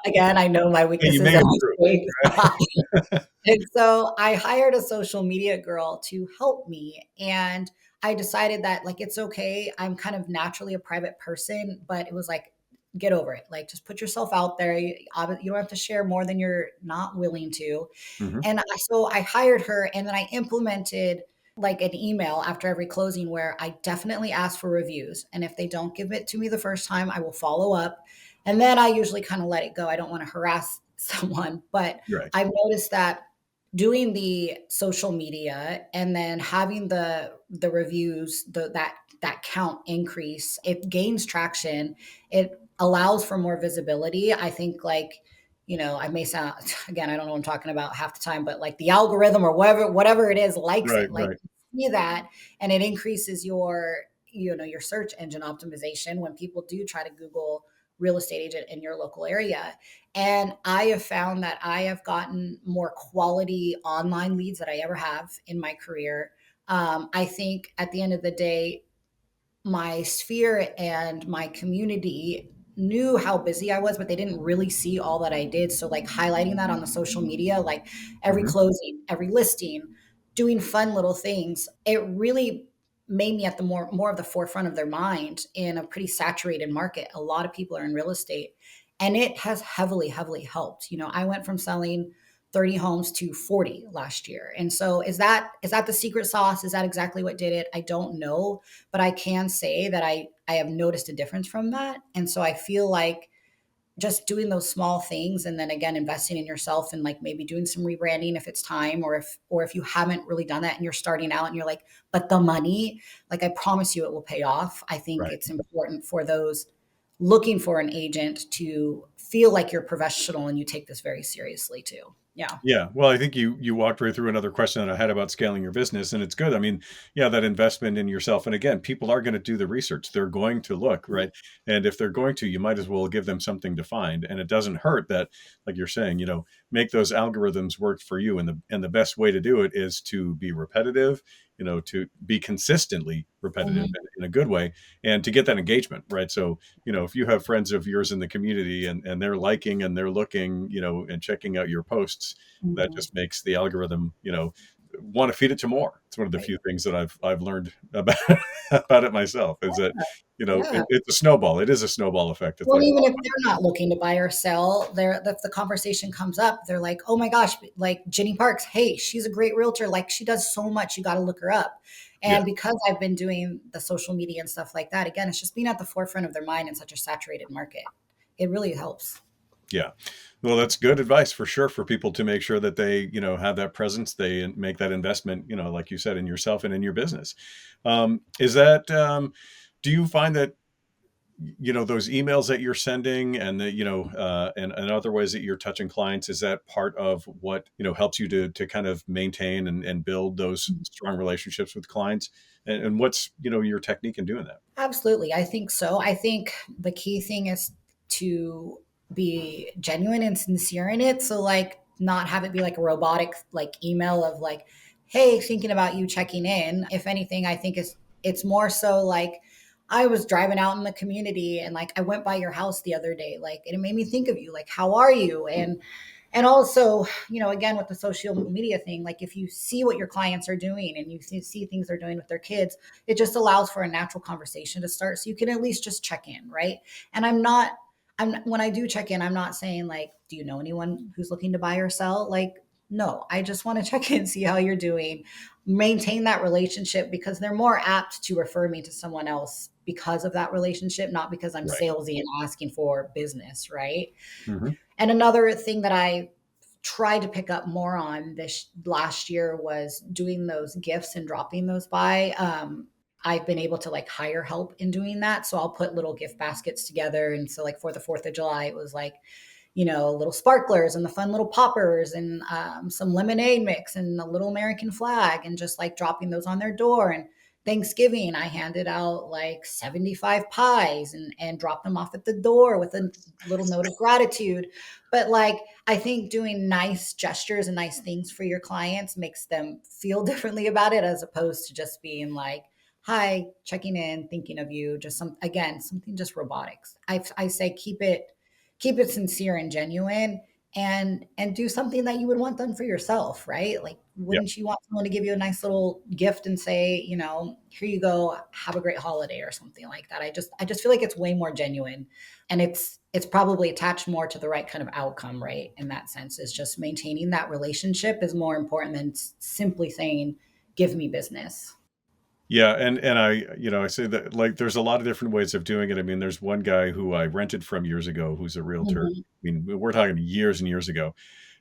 Again, I know my Yeah, you weaknesses made and it my through. strengths. And so I hired a social media girl to help me. And I decided that like it's okay. I'm kind of naturally a private person, but it was like, get over it. Like just put yourself out there. You don't have to share more than you're not willing to. Hmm. And so I hired her and then I implemented like an email after every closing where I definitely ask for reviews. And if they don't give it to me the first time, I will follow up. And then I usually kind of let it go. I don't want to harass someone, but Right. I've noticed that doing the social media and then having the reviews, that count increase, it gains traction. It allows for more visibility. I think like, I may sound, again, I don't know what I'm talking about half the time, but like the algorithm or whatever it is likes Right. it. Like Right. you see that and it increases your search engine optimization when people do try to Google real estate agent in your local area. And I have found that I have gotten more quality online leads that I ever have in my career. I think at the end of the day, my sphere and my community knew how busy I was, but they didn't really see all that I did. So, like, highlighting that on the social media, like every Hmm. closing, every listing, doing fun little things, it really made me at the more of the forefront of their mind in a pretty saturated market. A lot of people are in real estate, and it has heavily helped. I went from selling 30 homes to 40 last year. And so is that the secret sauce? Is that exactly what did it? I don't know, but I can say that I have noticed a difference from that. And so I feel like just doing those small things, and then again investing in yourself, and like maybe doing some rebranding if it's time, or if you haven't really done that and you're starting out and you're like, but the money, like, I promise you it will pay off. I think Right. it's important for those looking for an agent to feel like you're professional and you take this very seriously too. Yeah. Yeah. Well, I think you walked right through another question that I had about scaling your business, and it's good. I mean, yeah, that investment in yourself. And again, people are going to do the research. They're going to look, right? And if they're going to, you might as well give them something to find. And it doesn't hurt that, like you're saying, make those algorithms work for you. And the best way to do it is to be repetitive, to be consistently repetitive Mhm. in a good way, and to get that engagement, right? So, if you have friends of yours in the community and they're liking and they're looking, and checking out your posts, that Mhm. just makes the algorithm, want to feed it to more. It's one of the Right. few things that I've learned about about it myself is that, Yeah. it's a snowball. It is a snowball effect. It's Well, like, even if they're not looking to buy or sell, if the conversation comes up, they're like, "Oh my gosh, like Ginny Parks, hey, she's a great realtor. Like, she does so much. You got to look her up." yeah, And because I've been doing the social media and stuff like that, again, it's just being at the forefront of their mind in such a saturated market. It really helps. yeah. Well, that's good advice for sure for people to make sure that they, have that presence. They make that investment, like you said, in yourself and in your business. Is that, do you find that those emails that you're sending and the, and other ways that you're touching clients, is that part of what helps you to kind of maintain and build those strong relationships with clients, and what's your technique in doing that? Absolutely. I think so. I think the key thing is to be genuine and sincere in it. So, like, not have it be like a robotic like email of like, "Hey, thinking about you, checking in." If anything, I think it's more so like, "I was driving out in the community and like I went by your house the other day, like, and it made me think of you. Like, how are you?" And also, again, with the social media thing, like, if you see what your clients are doing and you see things they're doing with their kids, it just allows for a natural conversation to start. So you can at least just check in, right? And when I do check in, I'm not saying like, "Do you know anyone who's looking to buy or sell?" Like, no, I just want to check in, see how you're doing, maintain that relationship, because they're more apt to refer me to someone else because of that relationship, not because I'm Right. salesy and asking for business, right? Hmm. And another thing that I tried to pick up more on this last year was doing those gifts and dropping those by. I've been able to like hire help in doing that. So I'll put little gift baskets together. And so, like, for the 4th of July, it was like, little sparklers and the fun little poppers, and some lemonade mix and a little American flag, and just like dropping those on their door. And Thanksgiving, I handed out like 75 pies and dropped them off at the door with a little note of gratitude. But like, I think doing nice gestures and nice things for your clients makes them feel differently about it, as opposed to just being like, "Hi, checking in, thinking of you." Just something just robotics. I say keep it sincere and genuine, and do something that you would want done for yourself, right? Like, Yeah. wouldn't you want someone to give you a nice little gift and say, "Here you go, have a great holiday," or something like that? I just feel like it's way more genuine, and it's probably attached more to the right kind of outcome, right? In that sense, is just maintaining that relationship is more important than simply saying, "Give me business." Yeah, and I say that, like, there's a lot of different ways of doing it. I mean, there's one guy who I rented from years ago who's a realtor. Mhm. I mean, we're talking years and years ago,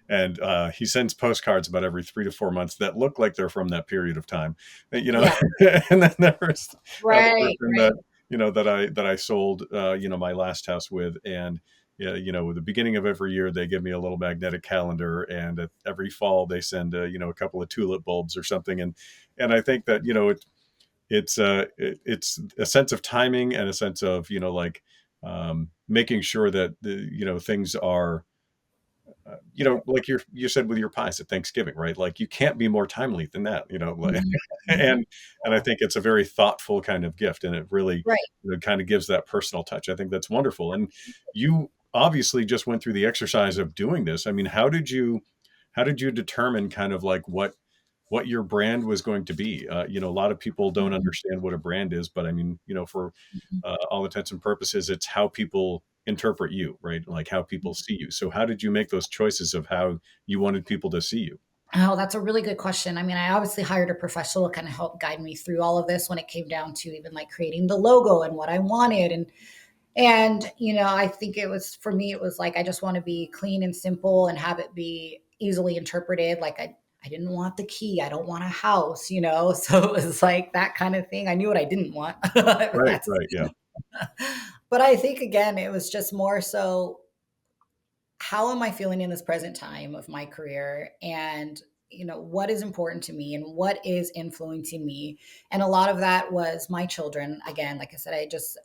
and he sends postcards about every 3 to 4 months that look like they're from that period of time, Yeah. and then there was the Right, person right. that I sold my last house with, and yeah, at the beginning of every year they give me a little magnetic calendar, and at every fall they send a couple of tulip bulbs or something, and I think that it's a sense of timing and a sense of, like, making sure that things are, like you said with your pies at Thanksgiving, right? Like, you can't be more timely than that, like, Mhm. Mhm. and I think it's a very thoughtful kind of gift, and it really, Right. kind of gives that personal touch. I think that's wonderful. And you obviously just went through the exercise of doing this. I mean, how did you determine kind of like what your brand was going to be? A lot of people don't Mhm. understand what a brand is, but I mean, for Mhm. all intents and purposes, it's how people interpret you, right? Like, how people see you. So how did you make those choices of how you wanted people to see you? Oh, that's a really good question. I mean, I obviously hired a professional to kind of help guide me through all of this when it came down to even like creating the logo and what I wanted. And I think it was for me, it was like I just want to be clean and simple and have it be easily interpreted. Like I didn't want the key. I don't want a house. So it was like that kind of thing. I knew what I didn't want. Right, That's right, yeah, but I think again, it was just more so how am I feeling in this present time of my career, and what is important to me and what is influencing me. And a lot of that was my children. Again, like I said,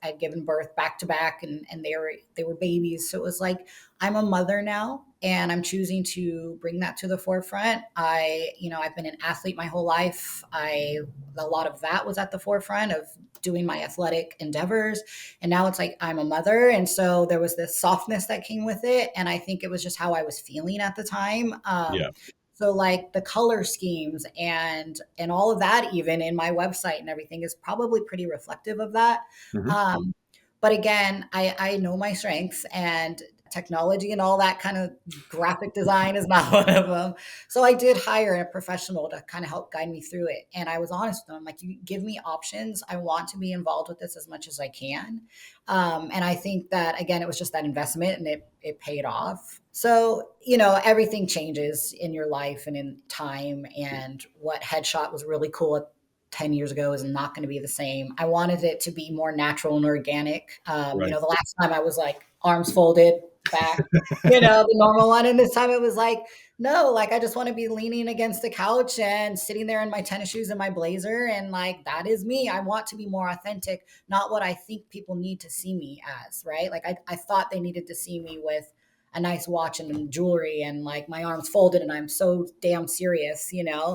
I'd given birth back to back, and they were babies, so it was like I'm a mother now and I'm choosing to bring that to the forefront. I've been an athlete my whole life. I A lot of that was at the forefront of doing my athletic endeavors, and now it's like I'm a mother. And so there was this softness that came with it. And I think it was just how I was feeling at the time. yeah. So like the color schemes and all of that, even in my website and everything, is probably pretty reflective of that. Mhm. Um, but again, I know my strengths, and technology and all that kind of graphic design is not one of them. So I did hire a professional to kind of help guide me through it. And I was honest with them, like, you give me options. I want to be involved with this as much as I can. And I think that again, it was just that investment, and it paid off. So, everything changes in your life and in time. And what headshot was really cool 10 years ago is not going to be the same. I wanted it to be more natural and organic. Right. The last time I was like arms folded back, the normal one. And this time it was like, no, like I just want to be leaning against the couch and sitting there in my tennis shoes and my blazer. And like, that is me. I want to be more authentic, not what I think people need to see me as, right? Like I thought they needed to see me with a nice watch and jewelry and like my arms folded and I'm so damn serious.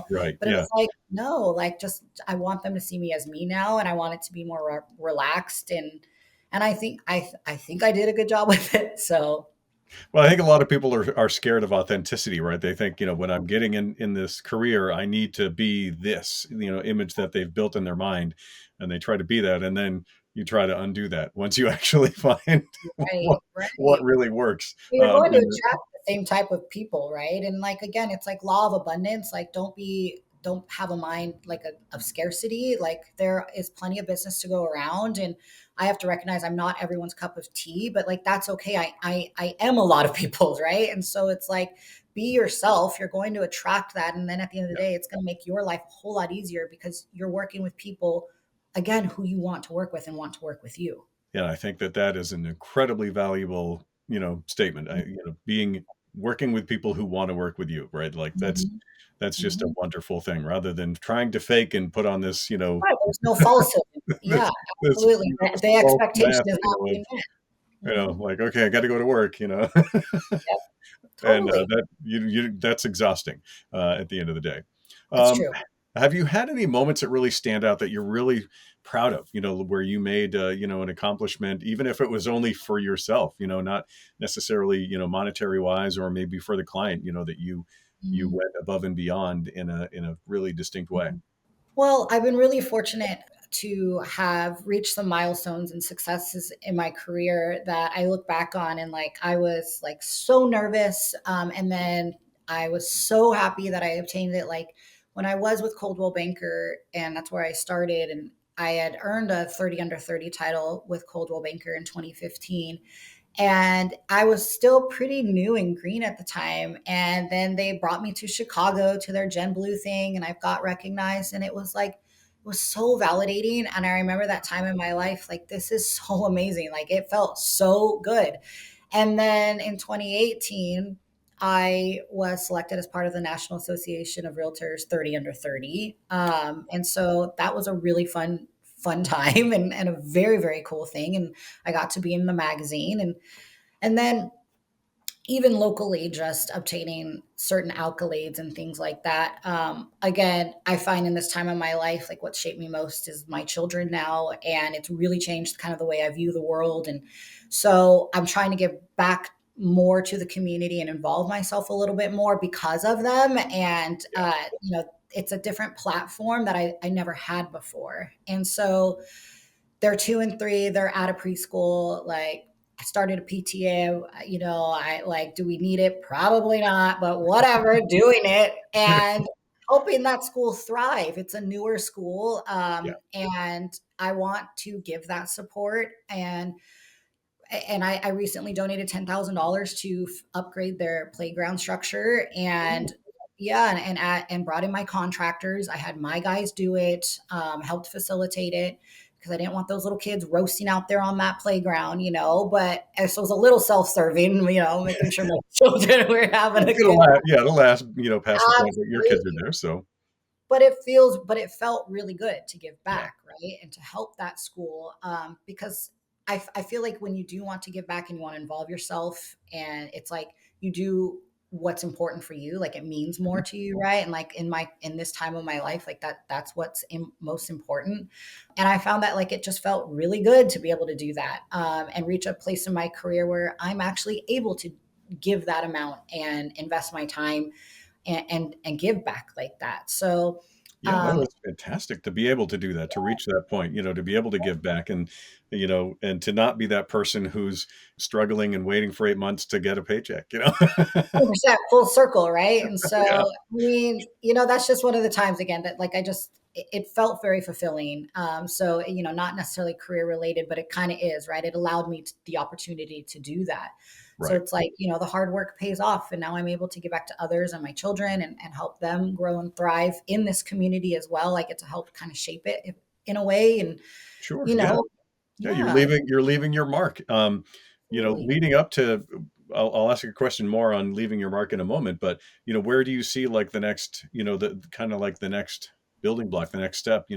Right. But it Yeah. was like, no, like just I want them to see me as me now, and I want it to be more relaxed, and I think I did a good job with it. So Well, I think a lot of people are scared of authenticity, right? They think, when I'm getting in this career, I need to be this, image that they've built in their mind, and they try to be that, and then you try to undo that once you actually find right, what right. really works. You're going to attract the same type of people, right? And like again, it's like law of abundance. Like don't have a mind like of scarcity. Like there is plenty of business to go around, and I have to recognize I'm not everyone's cup of tea, but like that's okay. I am a lot of people's, right? And so it's like be yourself. You're going to attract that, and then at the end of the day, it's going to make your life a whole lot easier because you're working with people again who you want to work with and want to work with you. Yeah, I think that is an incredibly valuable, statement. Being working with people who want to work with you, right? Like, Mhm. that's just a Mhm. wonderful thing, rather than trying to fake and put on this, Right, there's no falsehood. Yeah, this this absolutely. The false expectation mask, is not of, being met. Mhm. like, okay, I got to go to work, Yep, and totally. that that's exhausting at the end of the day. It's Um, true. have you had any moments that really stand out that you're really proud of? Where you made an accomplishment, even if it was only for yourself. Not necessarily monetary wise, or maybe for the client. That you Mm. went above and beyond in a really distinct way. Well, I've been really fortunate to have reached some milestones and successes in my career that I look back on, and like I was like so nervous, and then I was so happy that I obtained it. Like when I was with Coldwell Banker, and that's where I started, and I had earned a 30 under 30 title with Coldwell Banker in 2015. And I was still pretty new and green at the time. And then they brought me to Chicago to their Gen Blue thing, and I've got recognized. And it was like, it was so validating. And I remember that time in my life, like, this is so amazing. Like, it felt so good. And then in 2018, I was selected as part of the National Association of Realtors 30 under 30. And so that was a really fun time and a very, very cool thing. And I got to be in the magazine and then even locally, just obtaining certain accolades and things like that. Again, I find in this time of my life, like what shaped me most is my children now, and it's really changed kind of the way I view the world. And so I'm trying to give back more to the community and involve myself a little bit more because of them. And, Yeah. it's a different platform that I never had before. And so they're 2 and 3, they're out of preschool. Like, I started a PTA, I like, do we need it? Probably not, but whatever, doing it and helping that school thrive. It's a newer school. Yeah. And I want to give that support. And I recently donated $10,000 to upgrade their playground structure. And yeah, and brought in my contractors. I had my guys do it, helped facilitate it because I didn't want those little kids roasting out there on that playground, But so it was a little self-serving, making sure my children were having a It'll good last, yeah, it'll last, past the point that your kids are absolutely. there. So But it felt really good to give yeah, back, right? And to help that school, because I feel like when you do want to give back and you want to involve yourself, and it's like you do what's important for you, like it means more mhm, to you, right? And like in this time of my life, like that's what's most important. And I found that like it just felt really good to be able to do that, and reach a place in my career where I'm actually able to give that amount and invest my time and give back like that. So, yeah, no, um, it's fantastic to be able to do that, to reach that point, to be able to give back and to not be that person who's struggling and waiting for 8 months to get a paycheck. 100% full circle, right? And so, Yeah, I mean, that's just one of the times again that like it felt very fulfilling. So, not necessarily career related, but it kind of is, right? It allowed me the opportunity to do that. So right. it's like, the hard work pays off. And now I'm able to give back to others and my children and help them grow and thrive in this community as well. I get to help kind of shape it in a way. And, Sure. you Yeah. know, Yeah, you're yeah, leaving your mark. absolutely. Leading up to, I'll ask you a question more on leaving your mark in a moment, but where do you see like the next, the kind of like the next building block, the next step?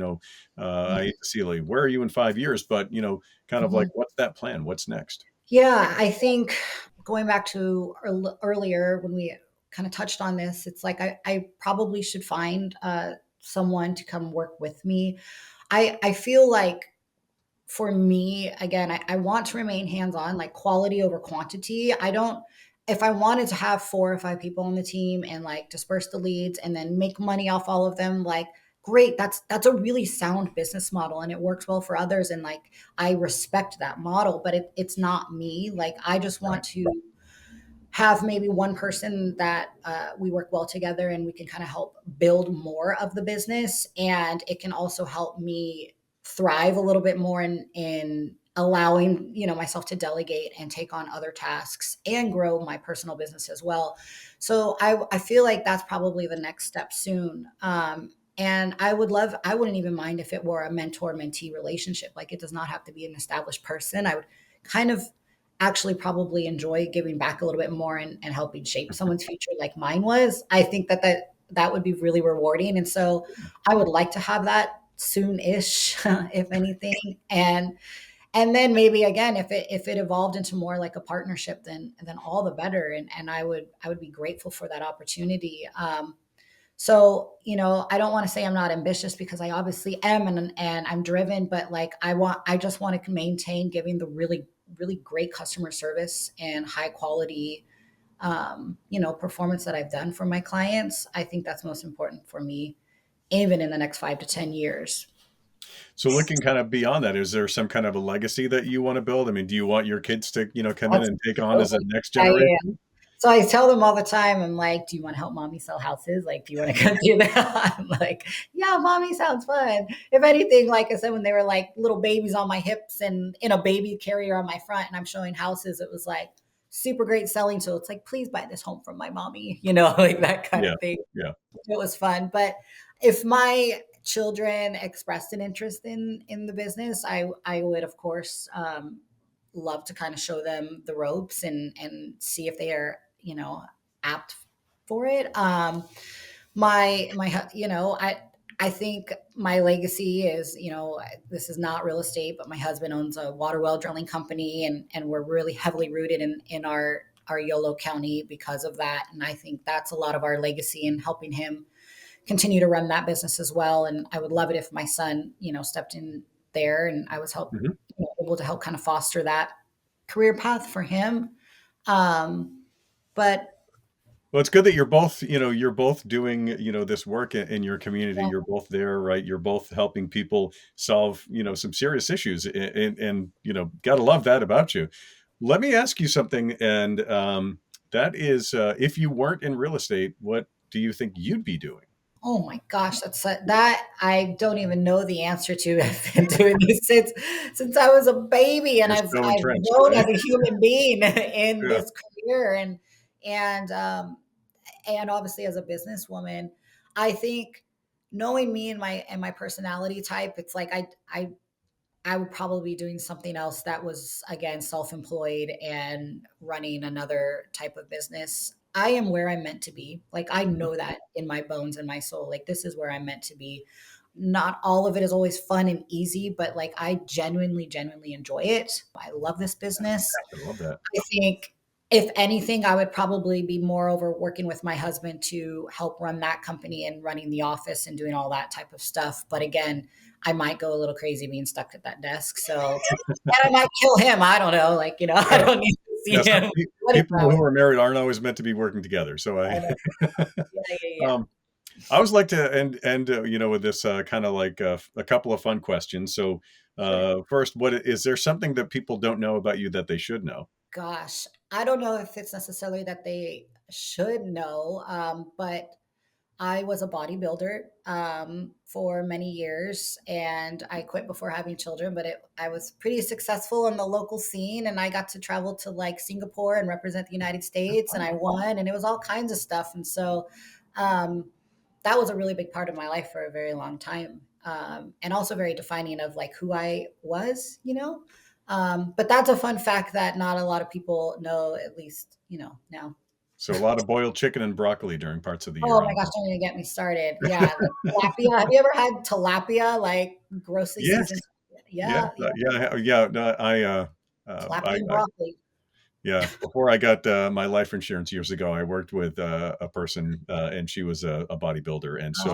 I hate to see like where are you in 5 years, but kind of like Mhm. what's that plan? What's next? Yeah, I think going back to earlier when we kind of touched on this, it's like I probably should find someone to come work with me. I feel like for me, again, I want to remain hands on, like quality over quantity. I don't, if I wanted to have 4 or 5 people on the team and like disperse the leads and then make money off all of them, like, great. That's a really sound business model and it works well for others. And like, I respect that model, but it's not me. Like, I just want Right. to have maybe one person that we work well together and we can kind of help build more of the business. And it can also help me thrive a little bit more in allowing, myself to delegate and take on other tasks and grow my personal business as well. So I feel like that's probably the next step soon. And I wouldn't even mind if it were a mentor mentee relationship. Like, it does not have to be an established person. I would kind of actually probably enjoy giving back a little bit more and helping shape someone's future like mine was. I think that would be really rewarding. And so I would like to have that soon-ish, if anything. And then maybe again, if it evolved into more like a partnership, then all the better. And I would be grateful for that opportunity. So, I don't want to say I'm not ambitious because I obviously am and I'm driven, but like I just want to maintain giving the really, really great customer service and high quality, performance that I've done for my clients. I think that's most important for me, even in the next 5 to 10 years. So looking kind of beyond that, is there some kind of a legacy that you want to build? I mean, do you want your kids to, come in and take on as a Absolutely. next I generation? am. So I tell them all the time, I'm like, do you want to help mommy sell houses? Like, do you want to come do that? I'm like, yeah, mommy sounds fun. If anything, like I said, when they were like little babies on my hips and in a baby carrier on my front and I'm showing houses, it was like super great selling. So it's like, please buy this home from my mommy, like that kind Yeah. of thing. Yeah. It was fun. But if my children expressed an interest in the business, I would of course love to kind of show them the ropes and see if they are apt for it. I think my legacy is, this is not real estate, but my husband owns a water well drilling company, and we're really heavily rooted in our Yolo County because of that. And I think that's a lot of our legacy in helping him continue to run that business as well. And I would love it if my son, stepped in there and I was Mhm. able to help kind of foster that career path for him. But Well, it's good that you're both doing, this work in your community. yeah, You're both there, right? You're both helping people solve, some serious issues, and gotta love that about you. Let me ask you something, and that is, if you weren't in real estate, what do you think you'd be doing? oh my gosh, that I don't even know the answer to. I've been doing this since I was a baby, and You're so I've entrenched, grown right? as a human being in Yeah. this career, and um, and obviously as a businesswoman, I think knowing me and my personality type, it's like I would probably be doing something else that was, again, self-employed and running another type of business. I am where I'm meant to be. Like, I Mhm. know that in my bones and my soul. Like, this is where I'm meant to be. Not all of it is always fun and easy, but like I genuinely enjoy it. I love this business. I love that. I think if anything, I would probably be more over working with my husband to help run that company and running the office and doing all that type of stuff. But again, I might go a little crazy being stuck at that desk. So, and I might kill him. I don't know. Like, I Yeah. don't need to see Yeah, him. people Whatever. who are married aren't always meant to be working together. So I I, know. Yeah, yeah, yeah. um, I always like to end with this kind of like a couple of fun questions. So Sure. first, what is there something that people don't know about you that they should know? Gosh, I don't know if it's necessarily that they should know, but I was a bodybuilder for many years, and I quit before having children. But I was pretty successful in the local scene, and I got to travel to like Singapore and represent the United States, and I won, and it was all kinds of stuff. And so um, that was a really big part of my life for a very long time, and also very defining of like who I was. But that's a fun fact that not a lot of people know, at least now. So a lot of boiled chicken and broccoli during parts of the year. Oh my gosh, don't even get me started. Yeah, like tilapia. Have you ever had tilapia, like grossly Yes. seasoned? Yeah. Yeah, yeah, Yeah. No, tilapia and broccoli. yeah. Before I got my life insurance years ago, I worked with a person, and she was a bodybuilder, and so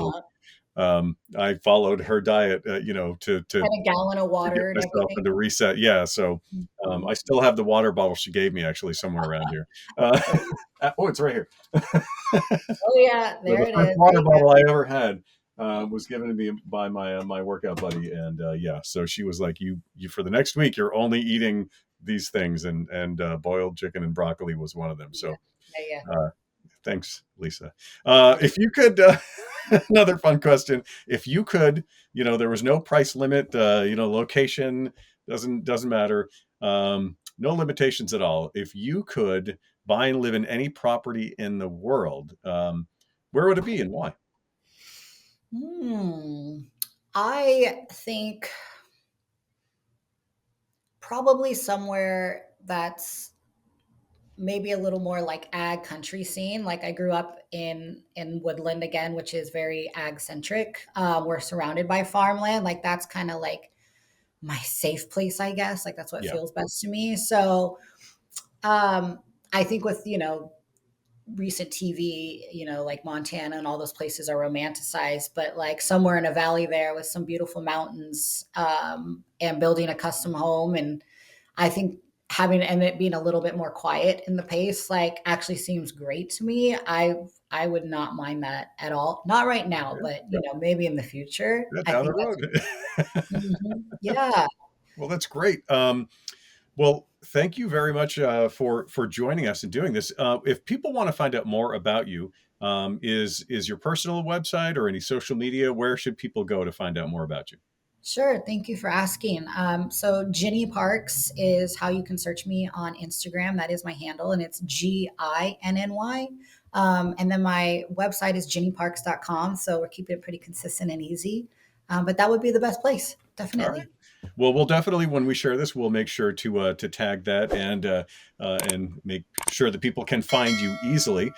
Uh-huh. I followed her diet, And a gallon of to get water and myself everything. into reset. Yeah, so I Mhm. still have the water bottle she gave me actually somewhere around here. Uh, There you oh, it's right here. Oh, yeah, So there the it first is. There water you go. bottle I ever had was given to me by my workout buddy, and yeah, so she was like, "You for the next week, you're only eating these things," and boiled chicken and broccoli was one of them. Yeah, So yeah, yeah. uh, thanks, Lisa. Yeah. If you could, another fun question. If you could, there was no price limit, location doesn't matter, no limitations at all. If you could buy and live in any property in the world, where would it be and why? Hmm. I think probably somewhere that's maybe a little more like ag country scene. Like I grew up in Woodland again, which is very ag centric. We're surrounded by farmland. Like that's kind of like my safe place, I guess. Like that's what Yeah, feels best to me. So um, I think with recent TV, like Montana and all those places are romanticized, but like somewhere in a valley there with some beautiful mountains, and building a custom home. And I think having and it being a little bit more quiet in the pace, like actually seems great to me. I would not mind that at all. Not right now, yeah, but maybe in the future. yeah, I down the think road. yeah, Well, that's great. Well, thank you very much for joining us and doing this. If people want to find out more about you, is your personal website or any social media? Where should people go to find out more about you? sure. Thank you for asking. So Ginny Parks is how you can search me on Instagram. That is my handle, and it's Ginny. And then my website is jennyparks.com. So we're keeping it pretty consistent and easy. But that would be the best place, All right. definitely. Well, we'll definitely, when we share this, we'll make sure to tag that and make sure that people can find you easily.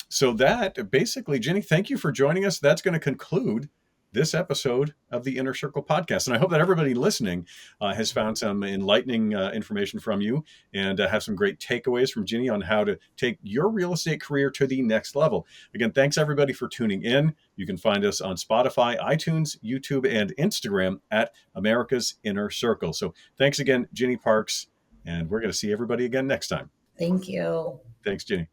So that basically, Jenny, thank you for joining us. That's going to conclude this episode of the Inner Circle podcast, and I hope that everybody listening has found some enlightening information from you and have some great takeaways from Jenny on how to take your real estate career to the next level. Again, thanks everybody for tuning in. You can find us on Spotify, iTunes, YouTube, and Instagram at America's Inner Circle. So thanks again, Ginny Parks, and we're going to see everybody again next time. Thank you. Thanks, Ginny.